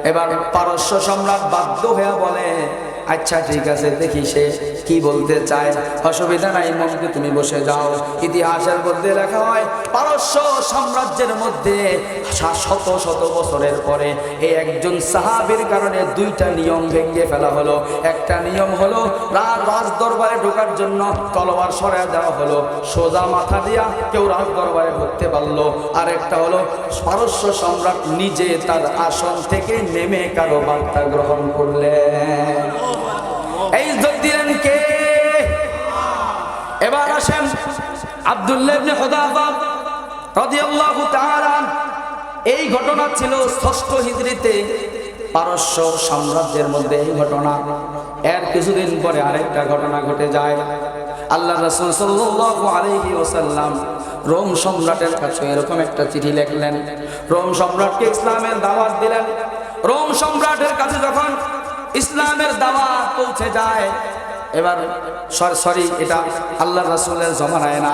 এবার পারস্য সম্রাট বাধ্য হয়ে বলে, আচ্ছা ঠিক আছে, দেখি সে কি বলতে চায়, অসুবিধা নাই মন্ত্রী তুমি বসে যাও। ইতিহাসের মধ্যে লেখা হয় পারস্য সাম্রাজ্যের মধ্যে শত শত বছরের পরে এই একজন সাহাবীর কারণে দুইটা নিয়ম ভেঙে ফেলা হলো। একটা নিয়ম হলো রাজ দরবারে ঢোকার জন্য তলোয়ার সরায় দেওয়া হলো, সোজা মাথা দিয়া কেউ রাজ দরবারে ঢুকতে পারলো। আর একটা হলো পারস্য সম্রাট নিজে তার আসন থেকে নেমে কারো বার্তা গ্রহণ করলেন। এই ইজ্জত দিলেন কে? এবার আসেন আব্দুল্লাহ ইবনে হুযাফা রাদিয়াল্লাহু তাআলা। এই ঘটনা ছিল ৬ষ্ঠ হিজরিতে পারস্য সাম্রাজ্যের মধ্যে এই ঘটনা। এর কিছুদিন পরে আরেকটা ঘটনা ঘটে যায়। আল্লাহ রাসূল সাল্লাল্লাহু আলাইহি ওয়াসাল্লাম রোম সম্রাটের কাছে এরকম একটা চিঠি লিখলেন, রোম সম্রাটকে ইসলামের দাওয়াত দিলেন। রোম সম্রাটের কাছে যখন ইসলামের দাওয়াত পৌঁছে যায়, এবার সরি এটা আল্লাহর রাসূলের জমানায় না,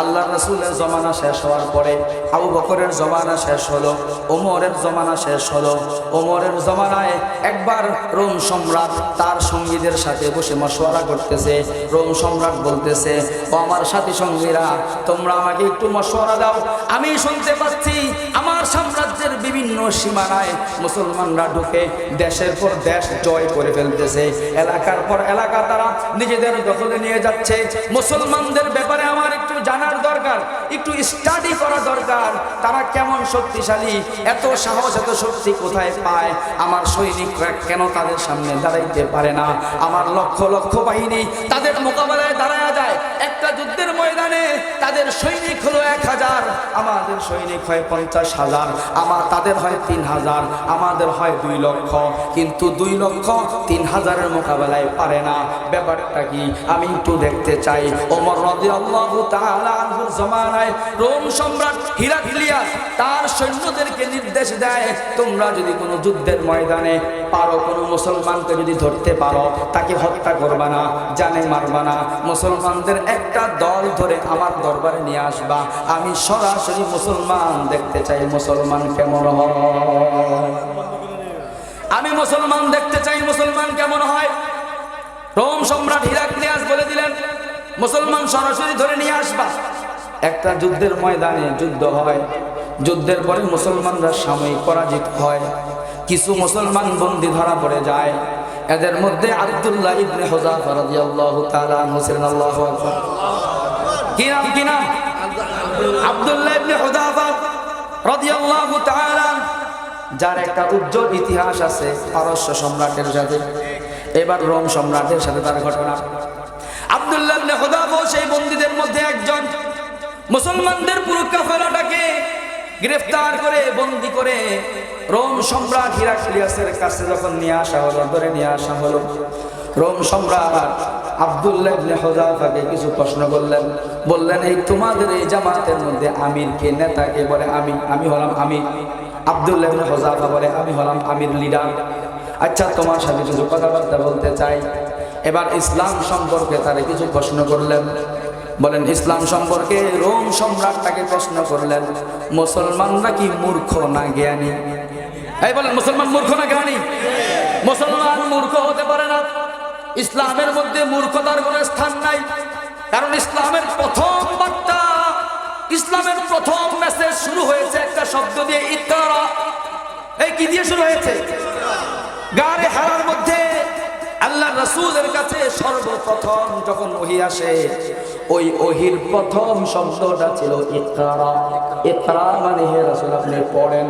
আল্লাহর রাসূলের জমানা শেষ হওয়ার পরে আবু বকরের জমানা শেষ হলো, ওমরের জমানা শেষ হলো। ওমরের জমানায় একবার রোম সম্রাট তার সঙ্গীদের সাথে বসে মশওয়ারা করতেছে। রোম সম্রাট বলতেছে, ও আমার সাথী সঙ্গীরা, তোমরা আমাকে একটু মশওয়ারা দাও। আমি শুনতে পাচ্ছি আমার সাম্রাজ্যের বিভিন্ন সীমানায় মুসলমানরা ঢুকে দেশের পর দেশ জয় করে ফেলতেছে, এলাকার পর এলাকা তারা নিজেদের দখলে নিয়ে যাচ্ছে। মুসলমানদের ব্যাপারে আমার একটু জানার দরকার, একটু স্টাডি করা দরকার, তারা কেমন শক্তিশালী, এত সাহস এত শক্তি কোথায় পায়, আমার সৈনিকরা কেন তাদের সামনে দাঁড়াইতে পারে না, আমার লক্ষ লক্ষ বাহিনী তাদের মোকাবেলায় দাঁড়ায়া যায়। একটা যুদ্ধের ময়দানে তাদের সৈনিক হলো ১,০০০, আমাদের সৈনিক হয় ৫০,০০০, তাদের হয় ৩,০০০, আমাদের হয় ২ লক্ষ, কিন্তু ২ লক্ষ ৩,০০০-এর মোকাবেলায় পারে না। ব্যাপারটা কি আমি একটু দেখতে চাই। ওমর রাদিয়াল্লাহু তাআলা আনহুর জমানায় রোম সম্রাট হিরাক্লিয়াস তার সৈন্যদেরকে নির্দেশ দেয়, তোমরা যদি কোনো যুদ্ধের ময়দানে পারো, কোনো মুসলমানকে যদি ধরতে পারো, তাকে হত্যা করবা না, জানে মারবা না, মুসলমানদের একটা দল ধরে আমার দরবারে নিয়ে আসবা, আমি সরাসরি মুসলমান দেখতে চাই, মুসলমান কেমন হয়, আমি মুসলমান দেখতে চাই, মুসলমান কেমন হয়। রোম সম্রাট হিরাক্লিয়াস বলে দিলেন, মুসলমান সরাসরি ধরে নিয়ে আসবা। একটা যুদ্ধের ময়দানে যুদ্ধ হয়, যুদ্ধের পরে মুসলমানরা সাময়িক পরাজিত হয়, কিছু মুসলমান বন্দী ধরা পড়ে যায়। এদের মধ্যে আব্দুল্লাহ ইবনে হুযাফা রাদিয়াল্লাহু তাআলা আনহু ছিলেন। আল্লাহু আকবার। কি নাম? আব্দুল্লাহ ইবনে হুযাফা রাদিয়াল্লাহু তাআলা, যার একটা উজ্জ্বল ইতিহাস আছে পারস্য সম্রাটের সাথে। এবার রোম সম্রাটের সাথে তার ঘটনা। আব্দুল্লাহ ইবনে হুযাফা সেই বন্দীদের মধ্যে একজন। মুসলমানদের পুরো কাফেলাটাকে গ্রেফতার করে বন্দী করে রোম সম্রাট হিরাক্লিয়াসের কাছে যখন নিয়ে আসা হলো, ধরে নিয়ে আসা হলো, রোম সম্রাট আব্দুল্লাহ ইবনে হুযাফাকে কিছু প্রশ্ন করলেন। বললেন, এই তোমাদের এই জামাতের মধ্যে আমির কে, নেতাকে? বলে আমি হলাম আমির। আব্দুল্লাহ ইবনে হুযাফা বলে, আমি হলাম আমির, লিডার। আচ্ছা, তোমার সাথে কিছু কথাবার্তা বলতে চাই। এবার ইসলাম সম্পর্কে তারা কিছু প্রশ্ন করলেন। বলেন, ইসলাম সম্পর্কে রোম সম্রাট তাকে প্রশ্ন করলেন, মুসলমানরা কি মূর্খ না জ্ঞানী? এই বলেন, মুসলমান মূর্খ না জ্ঞানী? মুসলমান মূর্খ হতে পারে না। ইসলামের মধ্যে মূর্খতার কোনো স্থান নাই, কারণ ইসলামের প্রথম বার্তা, ইসলামের প্রথম মেসেজ শুরু হয়েছে একটা শব্দ দিয়ে, ইকরা। এই কি দিয়ে শুরু হয়েছে? গারে হারার মধ্যে আল্লাহ রাসূলের কাছে সর্বপ্রথম যখন ওহী আসে, ওই ওহীর প্রথম শব্দটা ছিল ইকরা। ইকরা মানে হে রাসূল আপনি পড়েন।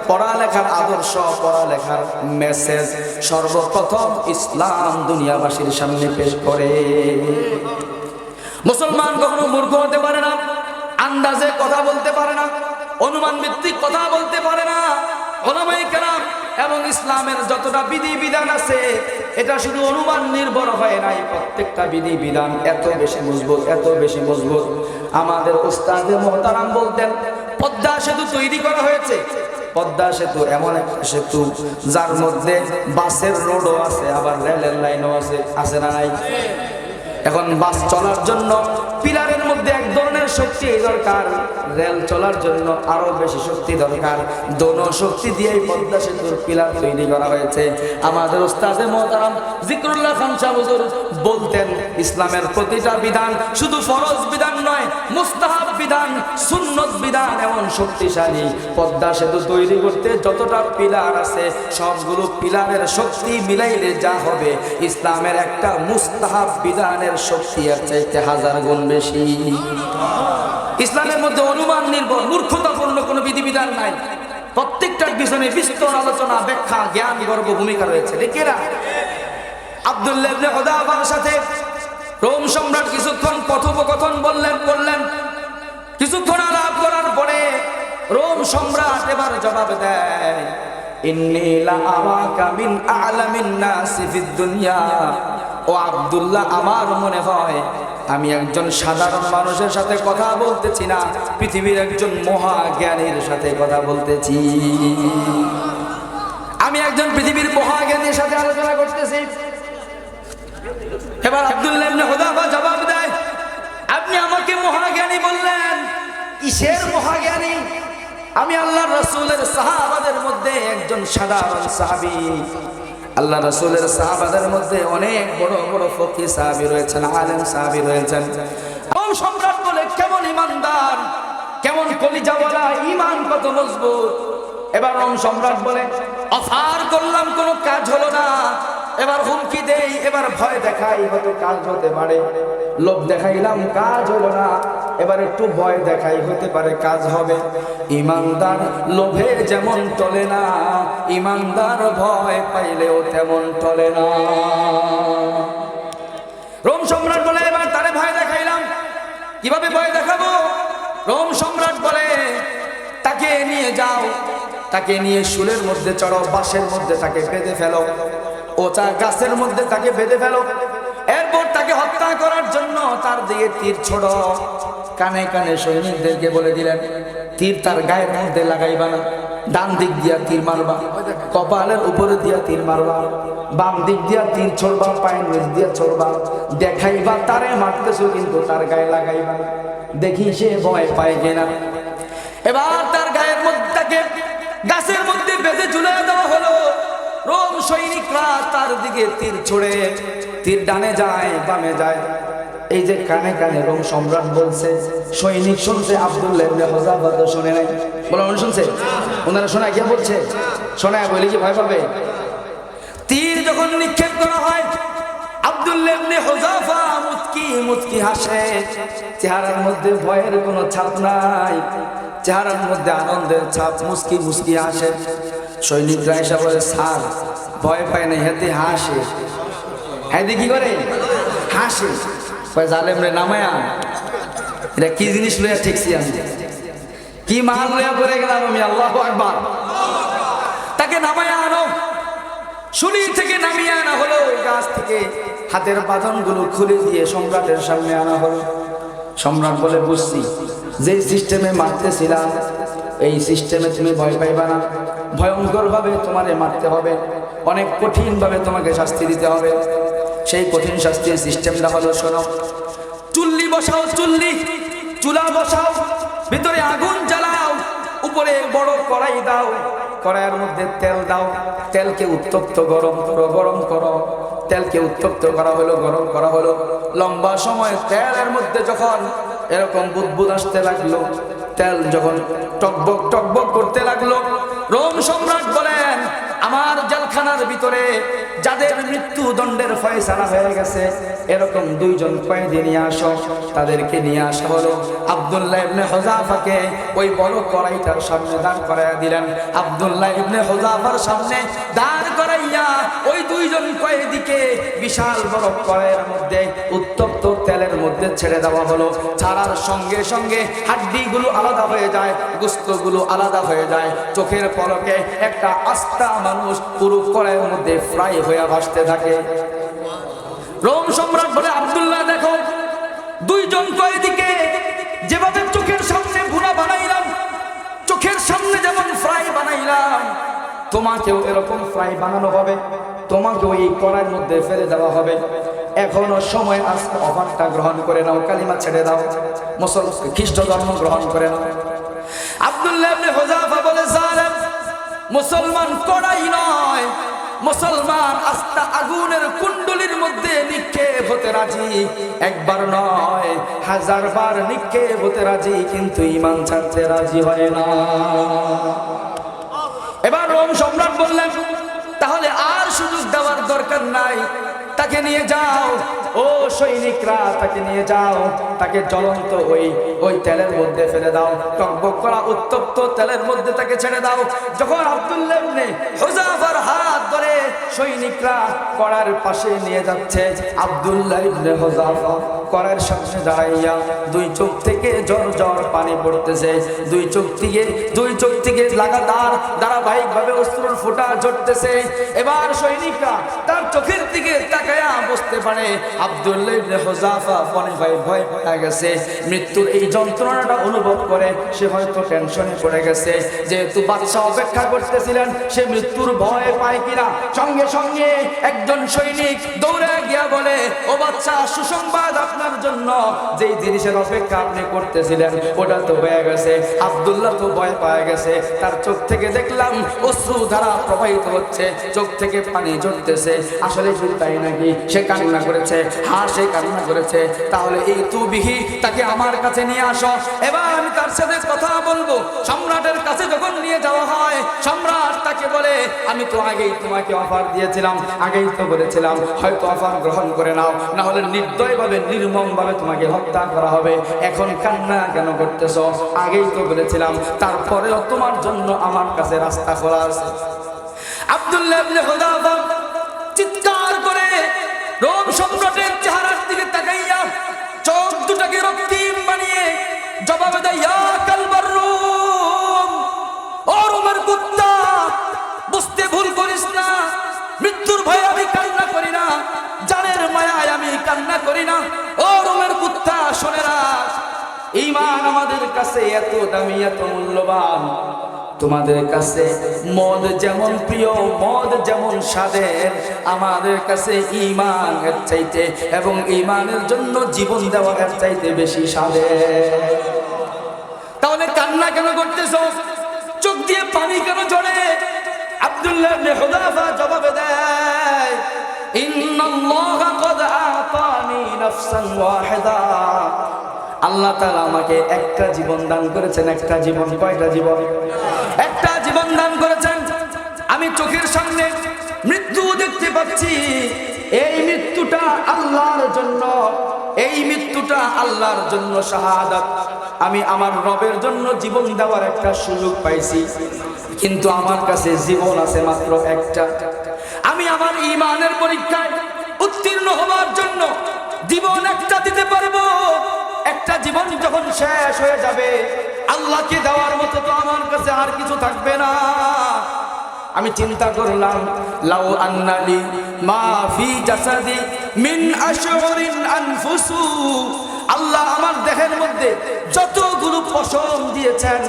পড়ালেখার আদর্শ, পড়ালেখার মেসেজ সর্বপ্রথম ইসলাম দুনিয়াবাসীর সামনে পেশ করে। মুসলমান কখনো মূর্খ হতে পারে না, আন্দাজে কথা বলতে পারে না, অনুমান ভিত্তিক কথা বলতে পারে না। উলামায়ে কেরাম এবং ইসলামের যতটা বিধি বিধান আছে, এটা শুধু অনুমান নির্ভর হয় নাই, প্রত্যেকটা বিধি বিধান এত বেশি মজবুত। আমাদের উস্তাদে মুহতারাম বলতেন, পদ্মা সেতু তৈরি করা হয়েছে। পদ্মা সেতু এমন একটা সেতু যার মধ্যে বাসের রোডও আছে, আবার রেলের লাইনও আছে, আছে না নাই? এখন বাস চলার জন্য পিলারের মধ্যে এক ধরনের শক্তি দরকার, রেল চলার জন্য আরো বেশি শক্তি দরকার। দোনো শক্তি দিয়েই পদ্মা সেতুর পিলার তৈরি করা হয়েছে। আমাদের উস্তাদে মুহতারাম জিকরুল্লাহ খান সাহেব হুজুর বলতেন, ইসলামের প্রতিটা বিধান শুধু ফরজ বিধান নয়, মুস্তাহাব বিধান, সুন্নত বিধান এমন শক্তিশালী। পদ্মা সেতু তৈরি করতে যতটা পিলার আছে সবগুলো পিলারের শক্তি মিলাইলে যা হবে, ইসলামের একটা মুস্তাহাব বিধানের শক্তি এর চাইতে 1000 গুণ বেশি। ইসলামের মধ্যে অনুমান নির্ভর মূর্খতাপূর্ণ কোনো বিধিবিধান নাই। প্রত্যেকটার পিছনে বিস্তর আলোচনা, ব্যাখ্যা, জ্ঞান গর্ব ভূমিকা রয়েছে। দেখেরা আব্দুল্লাহ ইবনে হুযাফার সাথে রোম সম্রাট কিছুক্ষণ কথোপকথন করলেন। কিছুক্ষণ আলাপ করার পরে রোম সম্রাট এবার জবাব দেয়, ইন্নী লা আরাকা মিন আ'লামিন নাসি ফিদ দুনিয়া। ও আব্দুল্লাহ, আমার মনে হয় আমি একজন সাধারণ মানুষের সাথে কথা বলতেছি না, পৃথিবীর একজন মহাজ্ঞানীর সাথে কথা বলতেছি। আমি একজন পৃথিবীর মহাজ্ঞানীর সাথে আলোচনা করতেছি। এবার আব্দুল্লাহ ইবনে হুযাফা জবাব দেয়, আপনি আমাকে মহাজ্ঞানী বললেন, কিসের মহাজ্ঞানী? আমি আল্লাহর রাসূলের সাহাবাদের মধ্যে একজন সাধারণ সাহাবী। আল্লাহ রাসূলের সাহাবাদের মধ্যে অনেক বড় বড় ফকিহ সাহাবী রয়েছেন, আলেম সাহাবী রয়েছেন। রোম সম্রাট বলে, কেমন ইমানদার, কেমন কলিজাওয়ালা, ঈমান কত মজবুত। এবার রোম সম্রাট বলে, অফার করলাম কোনো কাজ হলো না, এবার হুমকি দেই, এবার ভয় দেখাই, হয়তো কাজ হতে পারে। লোভ দেখাইলাম, কাজ হলো না, এবার একটু ভয় দেখাই, হতে পারে কাজ হবে। ইমানদার লোভে যেমন টলে না, ইমানদার ভয় পাইলেও তেমন টলে না। রোম সম্রাট বলে, এবার তারে ভয় দেখাইলাম। কিভাবে ভয় দেখাবো? রোম সম্রাট বলে, তাকে নিয়ে যাও, তাকে নিয়ে শুলের মধ্যে চড়ো, বাঁশের মধ্যে তাকে বেঁধে ফেলো, ওচা গাছের মধ্যে তাকে বেঁধে ফেলো। এরপর তাকে হত্যা করার জন্য তার দিকে তীর ছোড়ো। কানে কানে সৈনিকদেরকে বলে দিলেন, তীর তার গায়ের মধ্যে লাগাইবা না, ডান দিক দিয়া তীর মারবা, কপালের উপরে দিয়া তীর মারবা, বাম দিক দিয়া তীর ছড়বা, পায়ের নিচ দিয়া ছড়বা, দেখাইবা তারে মারতেছো কিন্তু তার গায়ে লাগাইবা, দেখি সে ভয় পায় কিনা। এবার তার গায়ের মধ্যে তাকে গাছের মধ্যে বেঁধে ঝুলে দেওয়া হলো। রোম সৈনিকরা তার দিকে তীর ছোড়ে, তীর ডানে যায়, বামে যায়। এই যে কানে কানে রোম সম্রাট বলছে, সৈনিক শুনছে, আব্দুল্লাহ ইবনে হুযাফা তো শুনে নাই। বলো, উনি শুনছে? ওনারা শোনায় কে বলছে? শোনায় বলে কি ভয় পাবে? তীর যখন নিক্ষেপ করা হয়, আব্দুল্লাহ ইবনে হুযাফা মুচকি মুচকি হাসে। চেহারার মধ্যে ভয়ের কোনো ছাপ নাই, চেহারার মধ্যে আনন্দের ছাপ, মুচকি মুচকি হাসে। সৈনিকরা এসে বলে, স্যার ভয় পায় না, হেতে হাসে। হ্যাঁ, কি করে? হাসে। জালেম রে নামায়া, এটা কি জিনিস লইয়া ঠিকছি আমি, কি মাল লইয়া পড়ে গেলাম আমি, আল্লাহু আকবার। তাকে নামায়া আনো, শুলি থেকে নামিয়ে আনা হলো, গাছ থেকে হাতের বাঁধনগুলো খুলে দিয়ে সম্রাটের সামনে আনা হলো। সম্রাট বলে, বুঝছি যে সিস্টেমে মারতেছিলাম এই সিস্টেমে তুমি ভয় পাইবা না, ভয়ঙ্কর ভাবে তোমারে মারতে হবে, অনেক কঠিন ভাবে তোমাকে শাস্তি দিতে হবে। সেই কঠিন শাস্তির সিস্টেমটা হলো, শোনো, চুল্লি বসাও, চুলা বসাও, ভিতরে আগুন জ্বালাও, উপরে বড় কড়াই দাও, কড়াইয়ের মধ্যে তেল দাও, তেলকে উত্তপ্ত গরম করো, তেলকে উত্তপ্ত করা হলো, গরম করা হলো। লম্বা সময় তেলের মধ্যে যখন এরকম বুদবুদ আসতে লাগলো, তেল যখন টকবক টকবক করতে লাগলো, রোম সম্রাট বলেন, আমার জেলখানার ভিতরে যাদের মৃত্যুদণ্ডের ফয়সালা হয়ে গেছে এরকম 2 জন কয়েদি নিয়ে আসো। তাদেরকে নিয়ে আসা হলো। আব্দুল্লাহ ইবনে হুযাফাকে ওই বড় কড়াইটার সামনে দাঁড় করাইয়া দিলেন। আব্দুল্লাহ ইবনে হুযাফার সামনে দাঁড় করাইয়া ওই 2 জন কয়েদিকে বিশাল বড় কড়াইয়ের মধ্যে উত্তপ্ত তেলের মধ্যে ছেড়ে দেওয়া হলো। ছাড়ার সঙ্গে সঙ্গে হাড্ডিগুলো আলাদা হয়ে যায়, গোশতগুলো আলাদা হয়ে যায়। চোখের পলকে একটা আস্তা মানুষ পুরো কড়াইয়ের মধ্যে ফ্রাই হয়ে ভাসতে থাকে। রোম সম্রাট বলে, আব্দুল্লাহ দেখো, 2 জন কয়েদিকে যেভাবে চোখের সামনে ভুনা বানাইলাম, চোখের সামনে যেমন ফ্রাই বানাইলাম, তোমাকেও এরকম ফ্রাই বানানো হবে, তোমাকেও এই কড়াইয়ের মধ্যে ফেলে দেওয়া হবে। এখনো সময় আসছে, অফারটা গ্রহণ করে নাও, কালিমা ছেড়ে দাও, মুসলমান খ্রিস্ট ধর্ম গ্রহণ করে নাও। আব্দুল্লাহ ইবনে হুযাফা বলে, জালেম মুসলমান কড়াই নয়, মুসলমান আস্তা আগুনের কুণ্ডলীর মধ্যে নিক্ষেপ হতে রাজি, একবার নয় 1000 বার নিক্ষেপ হতে রাজি, কিন্তু ঈমান ছাড়তে রাজি হয় না। এবার রোম সম্রাট বললেন, তাহলে আর সুযোগ দেওয়ার দরকার নাই, তাকে নিয়ে যাও, ও সৈনিকরা তাকে নিয়ে যাও, তাকে জ্বলন্ত ওই তেলের মধ্যে ফেলে দাও, টকবক করা উত্তপ্ত তেলের মধ্যে তাকে ছেড়ে দাও। যখন আব্দুল্লাহ ইবনে হুযাফার হাত ধরে সৈনিকরা কড়ার পাশে নিয়ে যাচ্ছে, আব্দুল্লাহ ইবনে হুযাফা কড়ার সামনে দাঁড়াইয়া দুই চোখ থেকে ঝর ঝর পানি পড়তেছে, দুই চোখ থেকে লাগাতার ধারাবাহিকভাবে অশ্রুর ফোঁটা ঝরতেছে। এবার সৈনিকরা তার চোখের দিকে তাকায়া বুঝতে পারে আব্দুল্লাহ ইবনে হুযাফা ভয় পেয়ে গেছে, মৃত্যুর এই যন্ত্রণাটা অনুভব করে সে হয়তো টেনশনে পড়ে গেছে। যেহেতু বাদশা অপেক্ষা করতেছিলেন সে মৃত্যুর ভয় পায় কিনা, সঙ্গে সঙ্গে একজন সৈনিক দৌড়ে গিয়া বলে, ও বাদশা, সুসংবাদ আপনার জন্য, যেই জিনিসের অপেক্ষা আপনি করতেছিলেন ওটা তো হয়ে গেছে। আব্দুল্লাহ তো ভয় পেয়ে গেছে, তার চোখ থেকে দেখলাম অশ্রু ধারা প্রবাহিত হচ্ছে, চোখ থেকে পানি ঝরতেছে। আসলে শুধু তাই নাকি? সে কান্না করেছে, হ্যাঁ সে কান্না করেছে। তাহলে এই তুবিহি তাকে আমার কাছে নিয়ে আসো, এবার আমি তার সাথে কথা বলবো। সম্রাটের কাছে যখন নিয়ে যাওয়া হয়, সম্রাট তাকে বলে, আমি তো আগেই তোমাকে অফার দিয়েছিলাম, আগেই তো বলেছিলাম হয়তো অফার গ্রহণ করে নাও, না হলে নির্দয়ভাবে নির্মমভাবে তোমাকে হত্যা করা হবে। এখন কান্না কেন করতেছো? আগেই তো বলেছিলাম, তারপরেও তোমার জন্য আমার কাছে রাস্তা খোলা আছে। আব্দুল্লাহ ইবনে হুযাফা চিৎকার করে রোম সম্রাটের চেহারার দিকে তাকাইয়া চোখ দুটাকে রক্তিম বানিয়ে জবাব দেয়, ইয়া কালবার রোম, ও রোমের কুত্তা, বুঝতে ভুল করিস না, মৃত্যুর ভয়ে আমি কান্না করি না, জানের মায়ায় আমি কান্না করি না। ও রোমের কুত্তা, শোনে রাখ, ঈমান আমাদের কাছে এত দামি, এত মূল্যবান, তোমাদের কাছে মদ যেমন প্রিয়, মদ যেমন স্বাদের, আমাদের কাছে ঈমান এর চাইতে এবং ঈমানের জন্য জীবন দেওয়া এর চাইতে বেশি স্বাদের। তাহলে কান্না কেন করতেছো? চোখ দিয়ে পানি কেন ঝরে? আব্দুল্লাহ ইবনে হুযাফা জবাবে দেয়, ইন্নাল্লাহা ক্বাদ আতানি নাফসান ওয়াহিদা, আল্লাহ তাআলা আমাকে একটা জীবন দান করেছেন। একটা জীবন, কয়টা জীবন? একটা জীবন দান করেছেন। আমি চোখের সামনে মৃত্যু দেখতে পাচ্ছি, এই মৃত্যুটা আল্লাহর জন্য, এই মৃত্যুটা আল্লাহর জন্য শাহাদাত। আমি আমার রবের জন্য জীবন দেওয়ার একটা সুযোগ পাইছি, কিন্তু আমার কাছে জীবন আছে মাত্র একটা। আমি আমার ঈমানের পরীক্ষায় উত্তীর্ণ হওয়ার জন্য জীবন একটা দিতে পারবো। একটা জীবন যখন শেষ হয়ে যাবে, আল্লাহকে দেওয়ার মতো তো আমার কাছে আর কিছু থাকবে না। আমি চিন্তা করলাম, লাউ আন্নালি মা ফি জাসাদি মিন আশউরিন আনফুসু, আল্লাহ আমার দেহের মধ্যে যতগুলো পশম দিয়েছেন,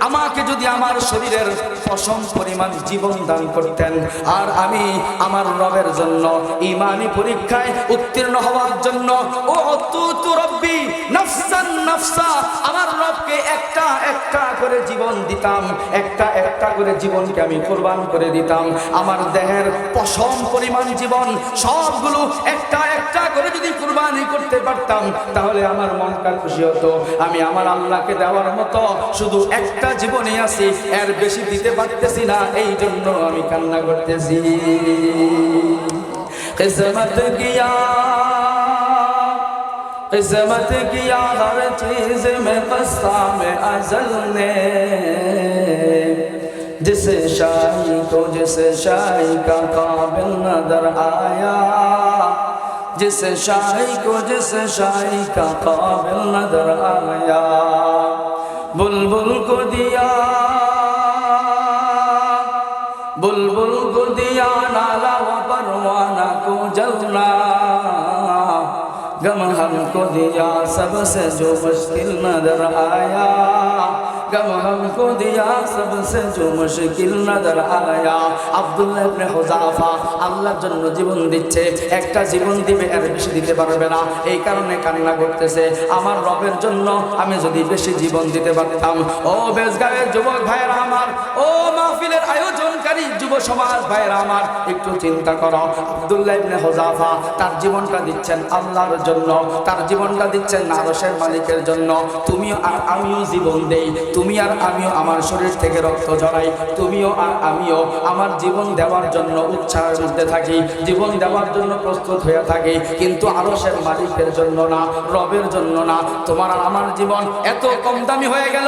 আমাকে যদি আমার শরীরের পশম পরিমাণ জীবন দান করতেন, আর আমি আমার রবের জন্য ঈমানি পরীক্ষায় উত্তীর্ণ হওয়ার জন্য ও তুতু রব্বি নাফসান নাফসা, আমার রবকে একটা একটা করে জীবন দিতাম, একটা একটা করে জীবনকে আমি কুরবান করে দিতাম। আমার দেহের পশম পরিমাণ জীবন সবগুলো একটা একটা করে যদি কুরবানি করতে পারতাম, তাহলে আমার মনটা খুশি হতো। আমি আমার আল্লাহকে দেওয়ার মতো শুধু একটা জীবনই আছি, এর বেশি দিতে পারতেছি না, এই জন্য আমি কান্না করতেছি। কিসমত কিয়া, किस्मत किया हर चीज में कस्म अज़ल ने, जिस शाही को जिस शाही का काबिल नजर आया, जिस शाही को जिस शाही का काबिल नजर आया, बुलबुल को दिया, बुलबुल को दिया नाला व परवाना को जलना, गम हमको दिया सबसे जो मुश्किल नजर आया, गम हमको दिया सबसे जो मुश्किल नजर आया। আব্দুল্লাহ ইবনে হুযাফা আল্লাহর জন্য জীবন দিচ্ছে, একটা জীবন দিবে এর বেশি দিতে পারবে না, এই কারণে কান্না করতেছে আমার রবের জন্য আমি যদি বেশি জীবন দিতে পারতাম। ও বেজগাঁওয়ের যুবক ভাইরা আমার, ও মাহফিলের আয়োজনকারী যুব সমাজ ভাইরা আমার, একটু চিন্তা করো। আব্দুল্লাহ ইবনে হুযাফা তার জীবনটা দিচ্ছেন আল্লাহর জন্য, তার জীবনটা দিচ্ছেন আরশের মালিকের জন্য। তুমিও আর আমিও জীবন দেই, তুমি আর আমিও আমার শরীর থেকে রক্ত ঝরাই, তুমিও আর আমিও আমার জীবন দেওয়ার জন্য উৎসাহের মধ্যে থাকি, জীবন দেওয়ার জন্য প্রস্তুত হয়ে থাকি, কিন্তু আরশের মালিকের জন্য না, রবের জন্য না। তোমার আর আমার জীবন এত কম দামি হয়ে গেল,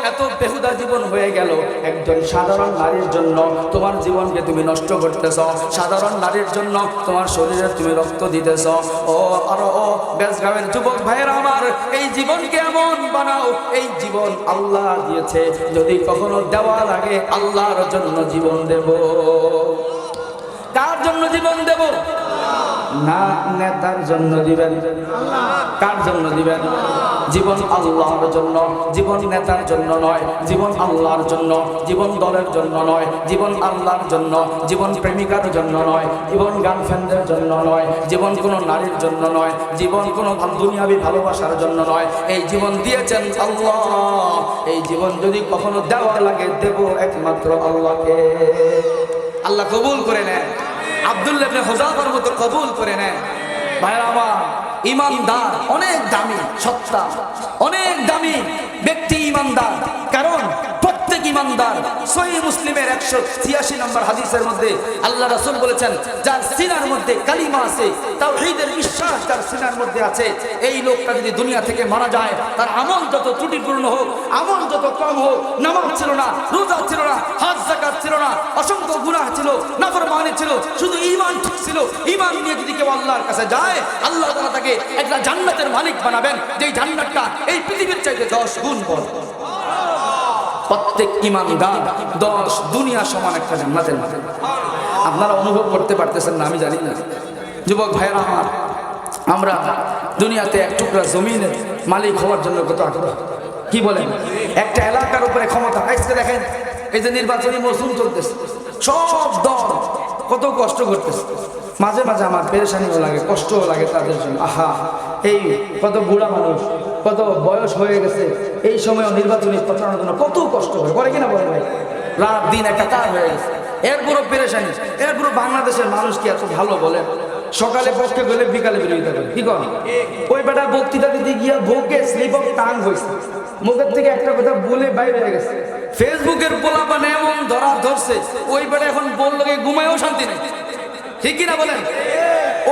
এত বেহুদা জীবন হয়ে গেল। একজন সাধারণ নারীর জন্য তোমার জীবনকে তুমি নষ্ট করতেছ, সাধারণ নারীর জন্য তোমার শরীরে তুমি রক্ত দিতেছ। ও আর ও বেজগাঁওয়ের যুবক ভাইয়েরা আমার, এই জীবনকে এমন বানাও, এই জীবন আল্লাহ দিয়েছে, যদি কখনো দেওয়া লাগে আল্লাহর জন্য জীবন দেব। কার জন্য জীবন দেব? না নেতার জন্য দিবেন। কার জন্য দিবেন? জীবন আল্লাহর জন্য, জীবন নেতার জন্য নয়, জীবন আল্লাহর জন্য, জীবন দলের জন্য নয়, জীবন আল্লাহর জন্য, জীবন প্রেমিকার জন্য নয়, জীবন গার্লফ্রেন্ডের জন্য নয়, জীবন কোনো নারীর জন্য নয়, জীবন কোনো দুনিয়াবি ভালোবাসার জন্য নয়। এই জীবন দিয়েছেন আল্লাহ, এই জীবন যদি কখনো দেওয়া লাগে দেব একমাত্র আল্লাহকে। আল্লাহ কবুল করে নেন, আব্দুল্লাহ ইবনে হুযাফার মতো কবুল করে নেন। ভাইরা আমার, ইমানদার অনেক দামি সত্তা, অনেক দামি ব্যক্তি ইমানদার, কারণ প্রত্যেক ইমানদার সহিহ মুসলিমের 186 নম্বর হাদিসের মধ্যে আল্লাহ রাসূল বলেছেন, যার সিনার মধ্যে কালিমা আছে, তাওহীদের বিশ্বাস যার সিনার মধ্যে আছে, এই লোকটা যদি দুনিয়া থেকে মারা যায়, তার আমল যত ত্রুটিপূর্ণ হোক, আমল যত কম হোক, নামাজ ছিল না, রোজা ছিল না, হজ যাকাত ছিল না, অসংখ্য গুনাহ ছিল, নাফরমানি ছিল, শুধু ঈমান ঠিক ছিল, ঈমান নিয়ে যদি কেউ আল্লাহর কাছে যায়, আল্লাহ তাআলা তাকে একটা জান্নাতের মালিক বানাবেন, যেই জান্নাতটা এই পৃথিবীর চাইতে 10 গুণ বড়। প্রত্যেক ইমানদার 10 দুনিয়া সমান একটা জান্নাতের মালিক। আপনারা অনুভব করতে পারতেছেন না আমি জানি না। যুবক ভাইরা আমার, আমরা দুনিয়াতে এক টুকরা জমিনের মালিক হওয়ার জন্য কত আগ্রহ, কি বলেন? একটা এলাকার উপরে ক্ষমতা। আজকে দেখেন এই যে নির্বাচনী মৌসুম চলতেছে, সব দল কত কষ্ট করতেছে, মাঝে মাঝে আমার পেরেশানিও লাগে, কষ্টও লাগে তাদের জন্য। আহা, এই কত বুড়া মানুষ, কত বয়স হয়ে গেছে, এই সময় নির্বাচনী প্রচারণার জন্য কত কষ্ট করে কিনা বলে ভাই, রাত দিন একাকার হয়ে গেছে, এরপরও পেরেশানি। এরপরও বাংলাদেশের মানুষ কি এত ভালো বলেন? সকালে পক্ষে গেলে বিকালে বিরোধিতা করে, কি কর? ওই বেটা বক্তৃতা দিতে গিয়া ভোগে স্লিপ অফ টাং হয়েছে, মুখের থেকে একটা কথা বলে বাইরে হয়ে গেছে। ফেসবুকের পোলাপান এমন ধরছে, ওই বেটা এখন বললো ঘুমায়ও শান্তি নেই, ঠিক কিনা বলেন?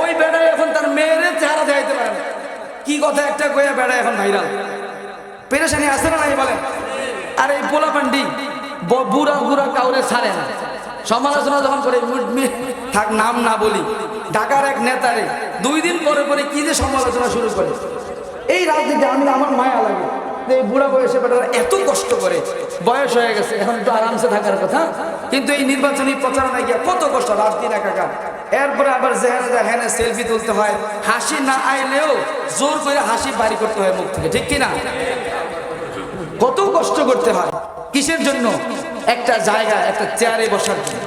ওই বেটা এখন তার মেয়ের চেহারা দেখাইতে পারে না, কি কথা একটা কইয়া বেটা এখন ভাইরাল। পেরেশানি আছে না নাই বলেন? আর এই পোলাপান্ডি বুড়া বুড়া কাউরে ছাড়ে না, সমালোচনা যখন করে থাক নাম না বলি, ঢাকার এক নেতারে 2 দিন পরে পরে কি যে সমালোচনা শুরু করে। এই রাজনীতি আমি আমার মায়া লাগে, এই বুড়া বয়সে বেটারা এত কষ্ট করে, বয়স হয়ে গেছে, এখন একটু আরামসে থাকার কথা, কিন্তু এই নির্বাচনী প্রচারণায় গিয়ে কত কষ্ট, রাত দিন একাকার। এরপরে আবার যেখানে সেলফি তুলতে হয়, হাসি না আইলেও জোর করে হাসি বাড়ি করতে হয় মুখ থেকে, ঠিক কিনা? কত কষ্ট করতে হয় কিসের জন্য? একটা জায়গা, একটা চেয়ারে বসার জন্য,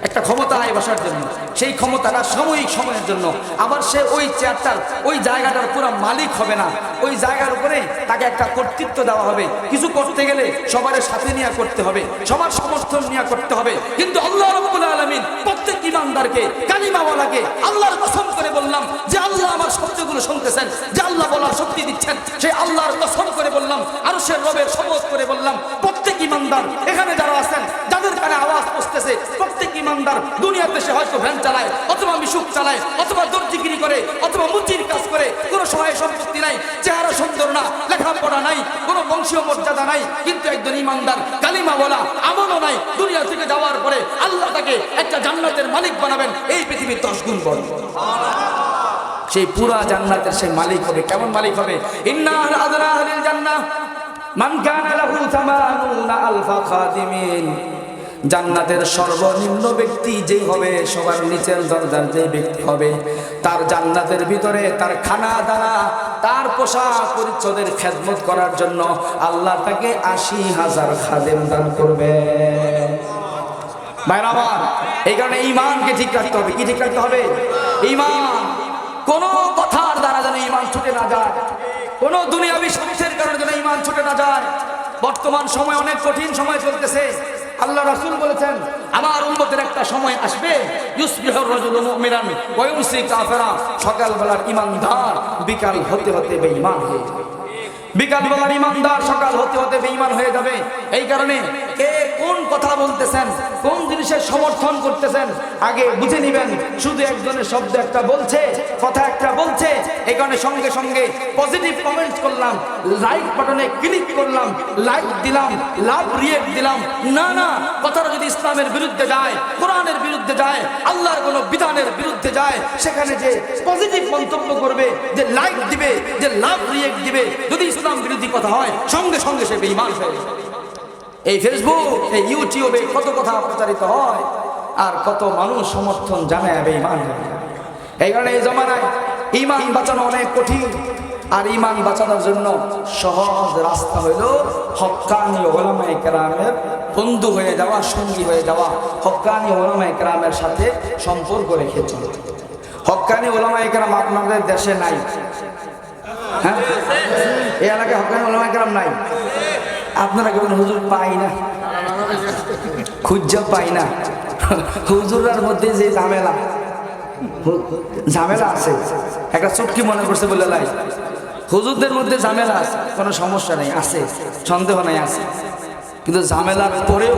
একটা ক্ষমতায় বসার জন্য। সেই ক্ষমতাটা সাময়িক সময়ের জন্য, আবার সে ওই চেয়ারটার, ওই জায়গাটার পুরো মালিক হবে না। ওই জায়গার উপরে তাকে একটা কর্তৃত্ব দেওয়া হবে, কিছু করতে গেলে সবার সাথে নিয়ে করতে হবে, সবার সমর্থন নিয়ে করতে হবে। কিন্তু আল্লাহ রাব্বুল আলামিন প্রত্যেক ইমানদারকে, কালিমাওয়ালাকে আল্লাহর কসম করে বললাম যে আল্লাহ আমার শব্দগুলো শুনতেছেন, যে আল্লাহ বলার শক্তি দিচ্ছেন, সেই আল্লাহর কসম করে বললাম, আরশের রবের শপথ করে বললাম, প্রত্যেক ইমানদার এখানে যারা আছেন, যাদের কানে আওয়াজ পৌঁছতেছে, প্রত্যেক ইমানদার দুনিয়াতে সে হয়তো ভ্যান চালায়, অথবা মিশুক চালায়, অথবা দর্জিগিরি করে, অথবা মুচির কাজ করে, কোনো সহায় সম্পত্তি নাই, চেহারা সুন্দর না, লেখাপড়া নাই, কোনো বংশীয় মর্যাদা নাই, কিন্তু একজন ইমানদার কালিমা বলা, আমলও নাই, দুনিয়া থেকে যাওয়ার পরে আল্লাহ তাকে একটা জান্নাতের মালিক বানাবেন, এই পৃথিবীর 10 গুণ বড়। সেই পুরা জান্নাতের সেই মালিক হবে। কেমন মালিক হবে? ইন্না আযরা আহলিল জান্নাহ মান কানা লাহু 80 আলফা খাদিমিন জান্নাতের সর্বনিম্ন ব্যক্তি যেই হবে, সবার নিচের দরজার যে ব্যক্তি হবে, তার জান্নাতের ভিতরে তার খানা দানা, তার পোশাক পরিচ্ছদের খেদমত করার জন্য আল্লাহ তাকে ৮০,০০০ খাদেম দান করবে। ভাইরা আমার, এই কারণে ঈমানকে ঠিক রাখতে হবে। কি ঠিক রাখতে হবে? ঈমান। কোনো কথার দ্বারা যেন ঈমান ছুটে না যায়, কোনো দুনিয়াবি স্বার্থের কারণে যেন ঈমান ছুটে না যায়। বর্তমান সময় অনেক কঠিন সময় চলতেছে। আল্লাহ রাসূল বলেছেন, আমার উম্মতের একটা সময় আসবে, ইউসবিহুর রাজুলু মুমিনান ওয়া ইউমসি কাফিরা, সকালবেলার ঈমানদার বিকাল হতে হতে বেঈমান হয়ে যাবে। বিকালবেলার ঈমানদার সকাল হতে হতে বেঈমান হয়ে যাবে। এই কারণে কে কোন কথা বলতেছেন, কোন জিনিসের সমর্থন করতেছেন আগে বুঝে নেবেন। শুধু একজনের শব্দ একটা বলছে, কথা একটা বলছে, এই কারণে সঙ্গে সঙ্গে পজিটিভ কমেন্ট করলাম, লাইক বাটনে ক্লিক করলাম, লাইক দিলাম, লাভ রিয়েক্ট দিলাম। না না, কথাটা যদি ইসলামের বিরুদ্ধে যায়, কোরআনের বিরুদ্ধে যায়, আল্লাহর কোনো বিধানের বিরুদ্ধে যায়, সেখানে যে পজিটিভ মন্তব্য করবে, যে লাইক দিবে, যে লাভ রিয়েক্ট দিবে, যদি ইসলাম বিরোধী কথা হয়, সঙ্গে সঙ্গে সে বেঈমান হয়ে যাবে। এই ফেসবুক, এই ইউটিউবে কত কথা প্রচারিত হয়, আর কত মানুষ সমর্থন জানায় বেঈমান হয়ে যায়। এই কারণে এই জমানায় ঈমান বাঁচানো অনেক কঠিন। আর ঈমান বাঁচানোর জন্য সহজ রাস্তা হইল হক্কানি উলামায়ে কেরামের বন্ধু হয়ে যাওয়া, সঙ্গী হয়ে যাওয়া, হক্কানি উলামায়ে কেরামের সাথে সম্পর্ক রেখে চলা। হক্কানি উলামায়ে কেরাম আপনাদের দেশে নাই? হ্যাঁ, এই এলাকায় হক্কানি উলামায়ে কেরাম নাই? আপনারা কেমন হুজুর পাই না, খুঁজা পাই না। হুজুরার মধ্যে যে ঝামেলা ঝামেলা আছে, একটা চুটকি মনে করছে বলে লাই। হুজুরদের মধ্যে ঝামেলা আছে, কোনো সমস্যা নেই, আছে, সন্দেহ নেই, আছে। কিন্তু ঝামেলার পরেও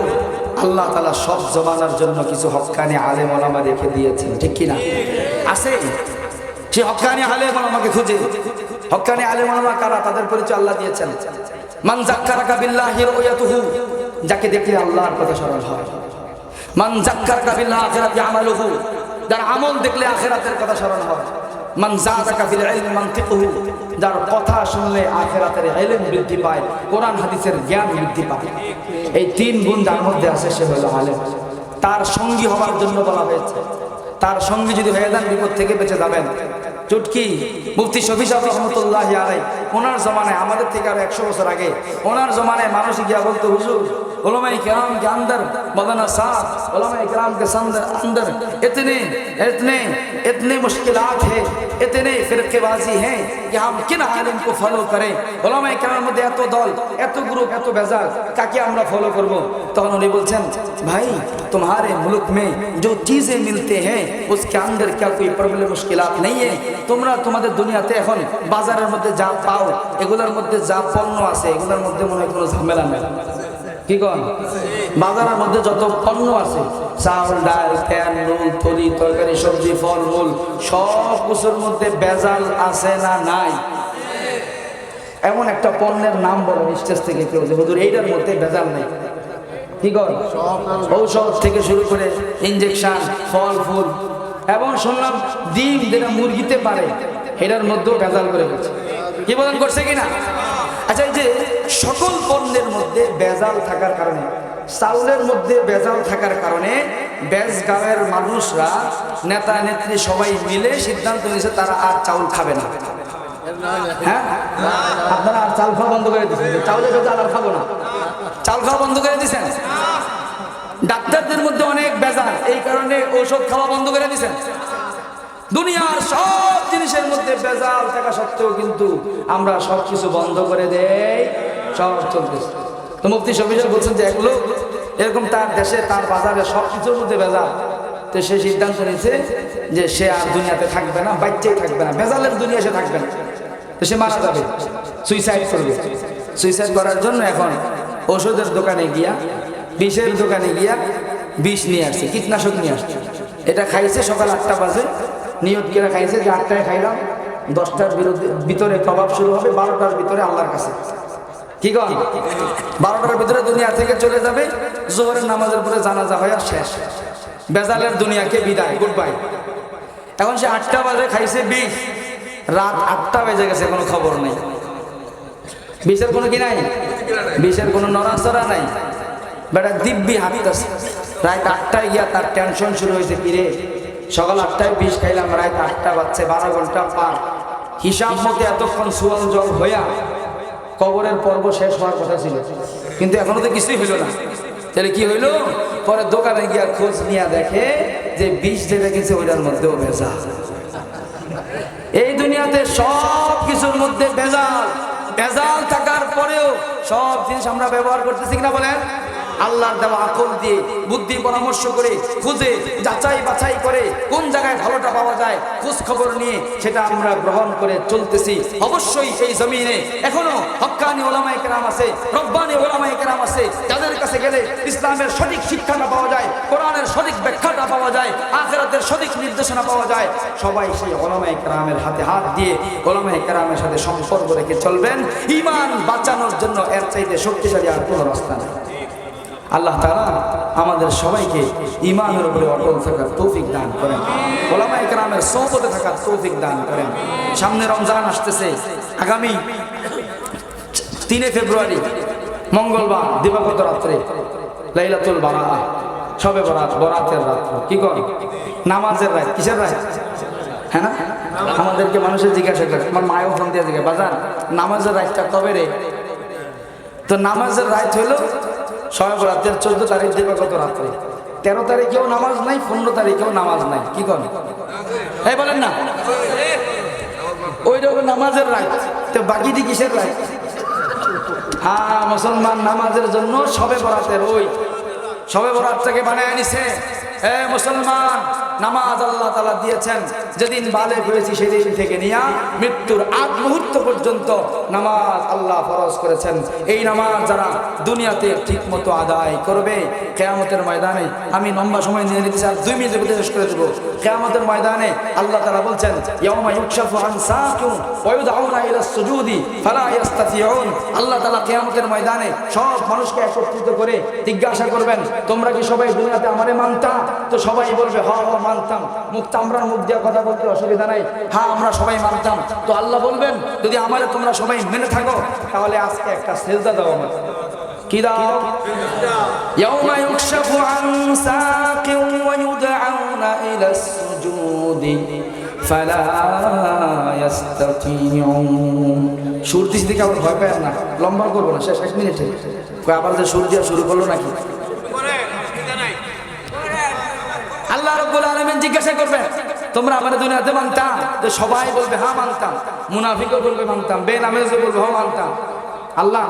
আল্লাহ তাআলা সব জমানার জন্য কিছু হক্কানি আলেম ওলামা রেখে দিয়েছেন, ঠিক কিনা? আছে। সে হক্কানি আলেম ওলামাকে খুঁজে। হক্কানি আলেম ওলামা কারা? তাদের পরিচয় আল্লাহ দিয়েছেন। মান যাক্কারাকা বিল্লাহি রুয়াতুহু, যাকে দেখলে আল্লাহর কথা স্মরণ হয়। মান যাক্কারাকা বিল আখিরাতি আমালুহু, যার আমল দেখলে আখিরাতের কথা স্মরণ হয়। মান যাদাকা ফিল ইলমি মানতিকুহু, যার কথা শুনলে আখিরাতের ইলম বৃদ্ধি পায়, কোরআন হাদিসের জ্ঞান বৃদ্ধি পায়। এই তিন গুণ যার মধ্যে আছে সে হলো আলেম। তার সঙ্গী হওয়ার জন্য বলা হয়েছে। তার সঙ্গী যদি হয়ে যান, বিপদ থেকে বেঁচে যাবেন। চুটকি মুফতি শফি সাহেব রহমতুল্লাহি আলাইহি, ওনার জমানায়, আমাদের থেকে আরো 100 বছর আগে, ওনার জমানায় মানুষ গিয়া বলতো, হুজুর उलमा इकराम के अंदर मौलाना साहब, उलमा इकराम के अंदर इतने इतने इतने मुश्किलात है, इतने फिरकेबाजी हैं कि हम किन आलिम को फॉलो करें। उलमा इकराम मध्य एत दल, एत ग्रुप, एत बेजाल, काके আমরা फॉलो করব? তখন উনি বলছেন, भाई तुम्हारे मुल्क में जो चीजें मिलते हैं उसके अंदर क्या कोई प्रॉब्लम मुश्किलात नहीं है? তোমরা তোমাদের দুনিয়াতে এখন বাজারের মধ্যে যা পাও, এগুলোর মধ্যে যা পণ্য আছে, এগুলোর মধ্যে মনে হয় কোনো ঝামেলা নেই। কি কন? বাজারের মধ্যে যত পণ্য আছে, চাউল, ডাল, তেল, নুন, তরি, তরকারি, সবজি, ফল মূল, সব কিছুর মধ্যে ভেজাল আছে না নাই? এমন একটা পণ্যের নাম বলো স্টেজ থেকে কেউ, যে হুজুর এইটার মধ্যে ভেজাল নেই। কি কন? ঔষধ থেকে শুরু করে ইনজেকশন, ফল ফুল, এবং শুনলাম ডিম যেটা মুরগিতে পারে, এটার মধ্যেও ভেজাল করে গেছে। কি বলেন, করছে কিনা? আচ্ছা, এই যে সকল পণ্যের মধ্যে ভেজাল থাকার কারণে, চাউলের মধ্যে ভেজাল থাকার কারণে বেজগাঁওয়ের মানুষরা, নেতা নেত্রী সবাই মিলে সিদ্ধান্ত নিয়েছে তারা আর চাউল খাবে না। হ্যাঁ, আপনারা আর চাল খাওয়া বন্ধ করে দিচ্ছেন, চাউলের ভেজাল আর খাবো না, চাল খাওয়া বন্ধ করে দিচ্ছেন। ডাক্তারদের মধ্যে অনেক ভেজাল, এই কারণে ঔষধ খাওয়া বন্ধ করে দিচ্ছেন। দুনিয়ার সব জিনিসের মধ্যে ভেজাল থাকা সত্ত্বেও কিন্তু আমরা সবকিছু বন্ধ করে দেই, সব চলতেছে। তো মুফতি শফি সাহেব বলছেন যে এক লোক এরকম তার দেশে, তার বাজারে সবকিছুর মধ্যে ভেজাল, তো সে সিদ্ধান্ত নিয়েছে যে সে আর দুনিয়াতে থাকবে না, বাচ্চাই থাকবে না, ভেজালের দুনিয়া সে থাকবে না। তো সে মারা যাবে, সুইসাইড করবে। সুইসাইড করার জন্য এখন ওষুধের দোকানে গিয়া, বিষের দোকানে গিয়া বিষ নিয়ে আসছে, কীটনাশক নিয়ে আসছে। এটা খাইছে সকাল 8টা বাজে, নিয়ত করে খাইছে যে 8টায় খাইলাম, 10টার ভিতরে প্রভাব শুরু হবে, 12টার ভিতরে আল্লাহর কাছে। কি কন? 12টার ভিতরে দুনিয়া থেকে চলে যাবে, জোহরের নামাজের পরে জানাজা হয়ে শেষ, বেজালের দুনিয়াকে বিদায়, গুড বাই। এখন সে 8টা বাজে খাইছে বিষ, রাত 8টা বেজে গেছে, কোনো খবর নেই। বিষের কোনো কি নাই, বিষের কোনো নড়াচড়া নাই। বেটা দিব্যি হাঁটতেছে। রাত 8টায় গিয়া তার টেনশন শুরু হয়েছে, কিরে সকাল 8টায় বিষ খাইলাম, রাত 8টা বাজছে, 12 ঘন্টা পার। হিসাব মতে এতক্ষণ সুয়াল জল হইয়া কবরের পর্ব শেষ হওয়ার কথা ছিল, কিন্তু এখনো তো কিছুই হইল না। তাহলে কি হইল? পরে দোকানে গিয়া খোঁজ নিয়ে দেখে যে বিষ যেটা কিছু ওইটার মধ্যেও ভেজাল। এই দুনিয়াতে সব কিছুর মধ্যে ভেজাল। ভেজাল থাকার পরেও সব জিনিস আমরা ব্যবহার করতেছি কিনা বলেন? আল্লাহর দেওয়া আকল দিয়ে বুদ্ধি পরামর্শ করে খুঁজে যাচাই বাছাই করে কোন জায়গায় ভালোটা পাওয়া যায় খোঁজ খবর নিয়ে সেটা আমরা গ্রহণ করে চলতেছি। অবশ্যই এই জমিনে এখনো হক্কানি ওলামায়ে কেরাম আছে, রব্বানি ওলামায়ে কেরাম আছে, যাদের কাছে গেলে ইসলামের সঠিক শিক্ষাটা পাওয়া যায়, কোরআনের সঠিক ব্যাখ্যাটা পাওয়া যায়, আখিরাতের সঠিক নির্দেশনা পাওয়া যায়। সবাই সেই ওলামায়ে কেরামের হাতে হাত দিয়ে ওলামায়ে কেরামের সাথে সম্পর্ক রেখে চলবেন। ঈমান বাঁচানোর জন্য এর চাইতে শক্তিশালী আর কোনো রাস্তা নেই। আল্লাহ তাআলা আমাদের সবাইকে ঈমানের উপরে অটল থাকার তৌফিক দান করেন, ওলামায়ে কেরামের সোহবতে থাকার তৌফিক দান করেন। সামনে রমজান আসতেছে, আগামী 3 ফেব্রুয়ারি মঙ্গলবার দিবাগত রাত্রে লাইলাতুল বারাআহ, শবে বরাত, বরাতের রাত। কি কর? নামাজের রাত। কিসের রাত? হ্যাঁ না, আমাদেরকে মানুষের জিজ্ঞাসা করে, আমার মায়েও ফোন দিয়ে জিজ্ঞাসা, বাজান নামাজের রাতটা কবে রে? তো নামাজের রাত হলো শবে বরাতের 14 তারিখ দিবাগত রাত্রে। 13 তারিখেও নামাজ নাই, 15 তারিখেও নামাজ নাই। কি করেন? এই বলেন না, ওইটা হলো নামাজের রাত। তো বাকিটি কিসের রাত? হ্যাঁ, মুসলমান নামাজের জন্য শবে বরাতের ওই শবে বরাতটাকে বানায় আনিছে। হে মুসলমান, নামাজ আল্লাহ তাআলা দিয়েছেন যেদিন বালেগ হয়েছি সেদিন থেকে নিয়ে মৃত্যুর আগ মুহূর্ত পর্যন্ত নামাজ আল্লাহ ফরজ করেছেন। এই নামাজ যারা দুনিয়াতে ঠিক মতো আদায় করবে, কিয়ামতের ময়দানে, আমি লম্বা সময় নিয়ে নিতে চাই, 2 মিনিটের মধ্যে শেষ করে দেবো। কিয়ামতের ময়দানে আল্লাহ তাআলা বলছেন, ইয়াউমা ইউকশাফু আন সাকিন ওয়া ইউদআউনা ইলা সুজুদি ফালা ইস্তাতিউন। আল্লাহ তাআলা কিয়ামতের ময়দানে সব মানুষকে একত্রিত করে জিজ্ঞাসা করবেন, তোমরা কি সবাই দুনিয়াতে আমারে মানতা? তো সবাই বলবে, হ্যাঁ মানতাম। আমরা মুখ দিয়ে কথা বলতে অসুবিধা নাই, হ্যাঁ আমরা সবাই মানতাম। তো আল্লাহ বলবেন, যদি আমারে তোমরা সবাই মেনে থাকো তাহলে আজকে একটা সিজদা দাও আমার। কি দাও? ইয়াউমা ইউকশাফু আন সাকিন ওয়া ইউদআউনা ইলা সুজুদি ফালা ইস্তাতিউন। সুর দিস দিকে আবার ভয় পায় না, লম্বা করবো না, শেষ 1 মিনিটে। আবার যে সুর দিয়া শুরু করলো নাকি? আল্লাহ রাব্বুল আলামিন জিজ্ঞাসা করবে, তোমরা আমার দুনিয়াতে মানতাম? তো সবাই বলবে হ্যাঁ মানতাম। মুনাফিকও বলবে মানতাম, বেনামাজি বলবে হ্যাঁ মানতাম। আল্লাহ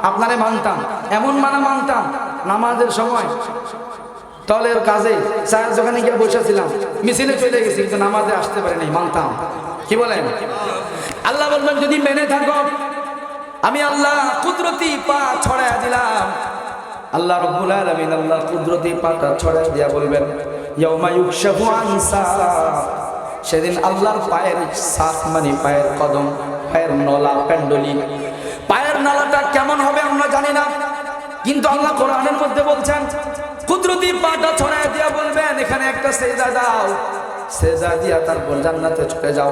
আপনারে মানতাম, এমন মানতাম নামাজের সময় তলের কাজে চায়ের দোকানে গিয়ে বসেছিলাম, মিছিলে চলে গেছি, কিন্তু নামাজে আসতে পারি নাই, মানতাম। কি বলেন? আল্লাহ বলবেন, যদি মেনে থাকো আমি আল্লাহ কুদরতি পা ছড়াইয়া দিলাম। আল্লাহ রাব্বুল আলামিন আল্লাহ কুদরতি পাটা ছড়াইয়া দিয়া বলবেন, ইয়াউমা ইউকশাফু আন সাক। সেদিন আল্লাহর পায়ের সাক মানে পায়ের কদম, পায়ের নলা, পেন্ডলি, পায়ের নালাটা কেমন হবে আমরা জানি না, কিন্তু আল্লাহ কোরআনের মধ্যে বলছেন কুদরতি পাটা ছড়াইয়া দিয়া বলবেন, এখানে একটা সেজদা দাও, সেজদা দিয়া তারপর জান্নাতে চলে যাও।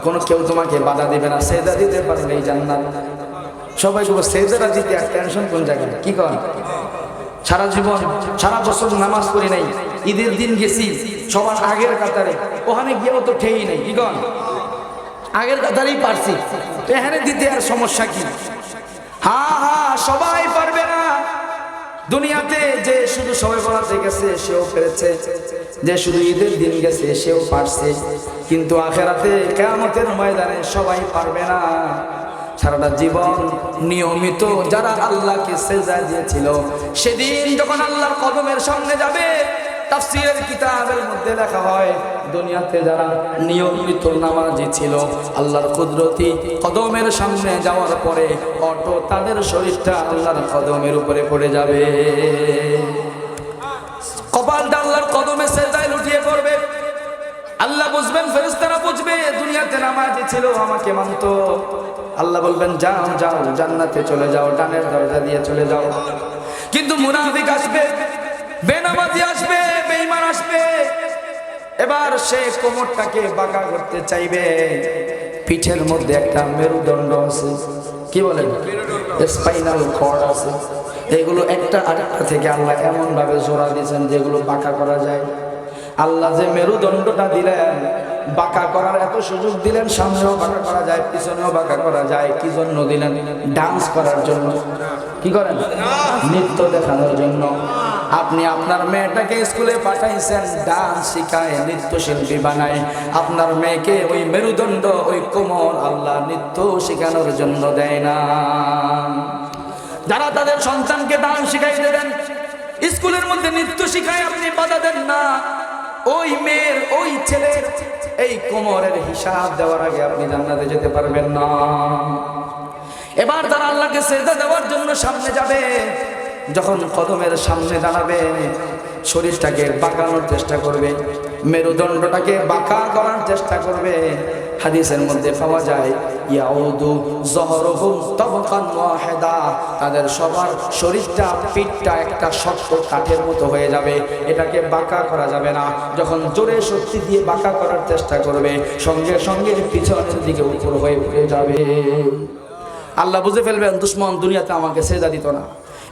কোনো কেউ তোমাকে বাধা দিবে না, সেজদা দিতে পারলেই জান্নাত। সবাই বলবো সেজদা দিতে আর টেনশন কোন জায়গায়? কি করেন? সারা জীবন সারা বছর নামাজ পড়ি নাই, ঈদের দিন গেছি সবার আগের কাতারে, ওখানে গিয়েও তো ঠেই নেই। কি করেন? আগের কাতারেই পারছি, এখানে দিতে আর সমস্যা কি? হ্যাঁ সবাই পারবে না। দুনিয়াতে যে শুধু সবে বরাতে গেছে সেও পেরেছে, যে শুধু ঈদের দিন গেছে সেও পারছে, কিন্তু আখিরাতে কিয়ামতের ময়দানে সবাই পারবে না। সারাটা জীবন নিয়মিত যারা আল্লাহকে সেজদা দিয়েছিল, সেদিন যখন আল্লাহর কদমের সামনে যাবে, তাফসীরের কিতাবের মধ্যে লেখা হয়, দুনিয়াতে যারা নিয়মিত নামাজি ছিল, আল্লাহর কুদরতি কদমের সামনে যাওয়ার পরে অটো তাদের শরীরটা আল্লাহর কদমের উপরে পড়ে যাবে, কপালটা আল্লাহর কদমে সেজদায় লুটিয়ে পড়বে। আল্লাহ বুঝবেন, ফেরেশতারা বুঝবে, দুনিয়াতে নামাজি ছিল, আমাকে মানতো। আল্লাহ বলবেন, যাও যাও জান্নাতে চলে যাও, ডানের দরজা দিয়ে চলে যাও। কিন্তু মুনাফিক আসবে, বেনামাজি আসবে, বেঈমান আসবে। এবার সে কোমরটাকে বাঁকা করতে চাইবে, পিঠের মধ্যে একটা মেরুদণ্ড আছে, কি বলেন, স্পাইনাল কর্ড আছে, এগুলো একটা আরেকটা থেকে আল্লাহ এমন ভাবে জোড়া দিয়েছেন যেগুলো বাঁকা করা যায়। আল্লাহ যে মেরুদণ্ডটা দিলেন, বাঁকা করার এত সুযোগ দিলেন, সামনেও বাঁকা করা যায়, পিছনেও বাঁকা করা যায়। কি জন্য দিলেন? ডান্স করার জন্য। কি করেন? নৃত্য দেখানোর জন্য। আপনি আপনার মেয়েটাকে স্কুলে পাঠাইছেন, ডান্স শিখায়, নৃত্যশিল্পী বানায়। আপনার মেয়েকে ওই মেরুদণ্ড, ওই কোমর আল্লাহ নৃত্য শেখানোর জন্য দেয় না। যারা তাদের সন্তানকে ডান্স শিখাই দেবেন, স্কুলের মধ্যে নৃত্য শিখায়, আপনি বাধা দেন না। ওই মেয়ের, ওই ছেলের এই কোমরের হিসাব দেওয়ার আগে আপনি জান্নাতে যেতে পারবেন না। এবার তারা আল্লাহকে সেজদা দেওয়ার জন্য সামনে যাবে। যখন কদমের সামনে দাঁড়াবে, শরীরটাকে বাঁকানোর চেষ্টা করবে, মেরুদণ্ডটাকে বাঁকা করার চেষ্টা করবে। হাদিসের মধ্যে পাওয়া যায় ইয়াউদু যহরুহুম তাবকান ওয়াহিদা, তাদের সবার শরীরটা, পিঠটা একটা শক্ত কাঠের মতো হয়ে যাবে। এটাকে বাঁকা করা যাবে না। যখন জোরে শক্তি দিয়ে বাঁকা করার চেষ্টা করবে, সঙ্গে সঙ্গে পিছনের দিকে উপর হয়ে উঠে যাবে। আল্লাহ বুঝে ফেলবেন দুশ্মন দুনিয়াতে আমাকে সেজদা দিত না।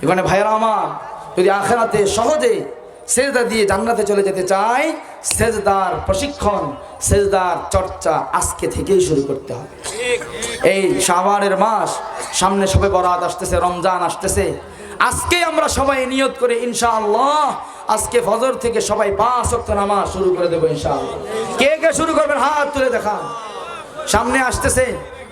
এখানে ভাইয়েরা আমার, যদি আখিরাতে সহজে সেজদা দিয়ে জান্নাতে চলে যেতে চাই, সেজদার প্রশিক্ষণ, সেজদার চর্চা আজকে থেকেই শুরু করতে হবে। এই শাবানের মাস, সামনে শবে বরাত আসতেছে, রমজান আসতেছে। আজকে আমরা সবাই নিয়ত করে ইনশাআল্লাহ আজকে ফজর থেকে সবাই 5 ওয়াক্ত নামাজ শুরু করে দেবো ইনশাআল্লাহ। কে কে শুরু করবেন হাত তুলে দেখান। সামনে আসতেছে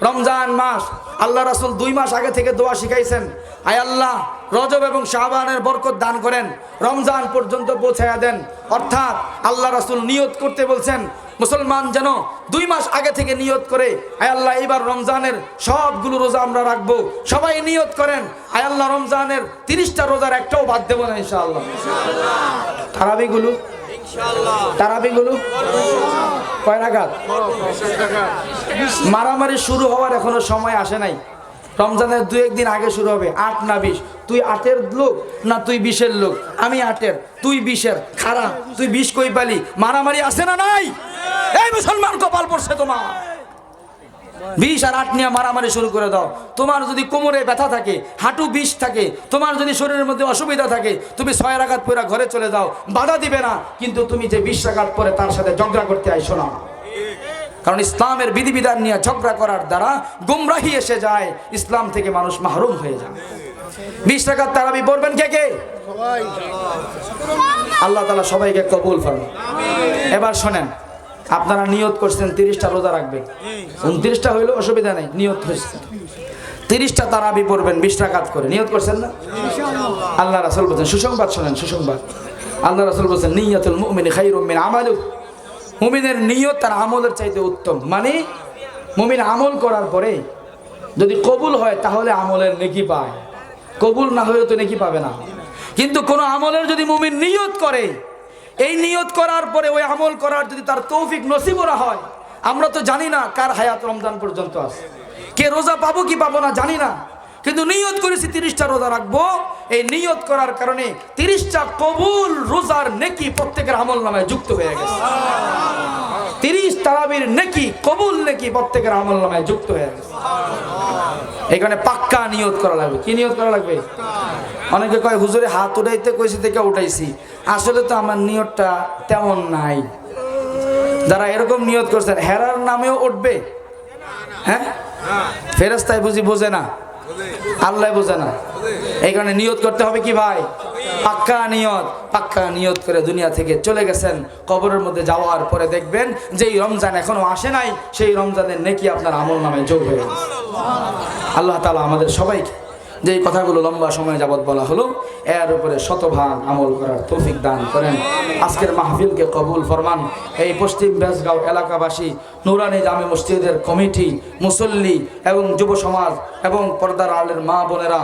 রমজান মাস। আল্লাহ রাসূল 2 মাস আগে থেকে দোয়া শিখাইছেন, আয় আল্লাহ রজব এবং শাবানের বরকত দান করেন, রমজান পর্যন্ত পৌঁছায়া দেন। অর্থাৎ আল্লাহ রাসূল নিয়ত করতে বলছেন মুসলমান যেন 2 মাস আগে থেকে নিয়ত করে, আয় আল্লাহ এবার রমজানের সবগুলো রোজা আমরা রাখবো। সবাই নিয়ত করেন, আয় আল্লাহ রমজানের 30টা রোজার একটাও বাদ দেব না ইনশাআল্লাহ। তারাবিগুলো কয় রাকাত? মারামারি শুরু হওয়ার এখনো সময় আসে নাই। রমজানের 2-1 দিন আগে শুরু হবে। 8 না 20? তুই 8-এর লোক না তুই 20-এর লোক? আমি 8-এর, তুই 20-এর। খারা তুই 20 কই পালি? মারামারি আছে না নাই? এই মুসলমান কপাল পড়ছে তোমার। 20 আর 8 নিয়ে মারামারি শুরু করে দাও। তোমার যদি কোমরে ব্যথা থাকে, হাঁটু 20 থাকে, তোমার যদি শরীরের মধ্যে অসুবিধা থাকে, তুমি 6 রাকাত পড়ে ঘরে চলে যাও, বাধা দিবে না। কিন্তু তুমি যে 20 রাকাত পড়ে তার সাথে ঝগড়া করতে আইসো না। কারণ ইসলামের বিধিবিধান নিয়ে ঝগড়া করার দ্বারা গুমরাহি এসে যায়, ইসলাম থেকে মানুষ মাহরুম হয়ে যায়। 20 রাকাত তারাবি পড়বেন কে কে? আল্লাহ তাআলা সবাইকে কবুল ফরমান। এবার শোনেন, আপনারা নিয়ত করছেন 30টা রোজা রাখবেন, 29টা হইলো অসুবিধা নেই, নিয়ত হয়েছে 30টা তারাবি পড়বেন 20 রাকাত করে। নিয়ত করছেন না? আল্লাহ রাসূল বলেন, সুসংবাদ শোনেন, সুসংবাদ। আল্লাহ রাসূল বলেন নিয়াতুল মুমিনি খায়রুম মিন আমালু, মুমিনের নিয়ত তার আমলের চাইতে উত্তম। মানে মুমিন আমল করার পরে যদি কবুল হয় তাহলে আমলের নেকি পায়, কবুল না হলে তো নেকি পাবে না। কিন্তু কোন আমলের যদি মুমিন নিয়ত করে, এই নিয়ত করার পরে ওই আমল করার যদি তার তৌফিক নসিব না হয়, আমরা তো জানি না কার হায়াত রমজান পর্যন্ত আছে, কে রোজা পাবো কি পাবো না জানি না, কিন্তু নিয়ত করেছি 30টা রোজা রাখবো। এই নিয়ত করার কারণে 30টা কবুল রোজার নেকি প্রত্যেকের আমল নামায় যুক্ত হয়ে গেছে। 30 তারাবির নেকি, কবুল নেকি প্রত্যেকের আমল নামায় যুক্ত হয়ে গেছে। এখানে পাক্কা নিয়ত করা লাগবে। কি নিয়ত করা লাগবে? অনেকে কয় হুজুরে হাত উঠাইতে কইছে থেকে উঠাইছি, আসলে তো আমার নিয়তটা তেমন নাই। যারা এরকম নিয়ত করছেন হেরার নামেও উঠবে, হ্যাঁ ফেরেশতায় বুঝি বোঝে না, আল্লাহ বোঝে না। এই কারণে নিয়ত করতে হবে কি ভাই? পাক্কা নিয়ত। পাক্কা নিয়ত করে দুনিয়া থেকে চলে গেছেন, কবরের মধ্যে যাওয়ার পরে দেখবেন যেই রমজান এখনো আসে নাই, সেই রমজানের নেকি আপনার আমল নামায় যোগ হয়ে গেছে। আল্লাহ তাআলা আমাদের সবাইকে যেই কথাগুলো লম্বা সময় যাবত বলা হলো এর উপরে শতভাগ আমল করার তৌফিক দান করেন। আজকের মাহফিলকে কবুল ফরমান। এই পশ্চিম বেজগাঁও এলাকাবাসী, নুরানি জামে মসজিদের কমিটি, মুসল্লি এবং যুব সমাজ এবং পর্দার আলের মা বোনেরা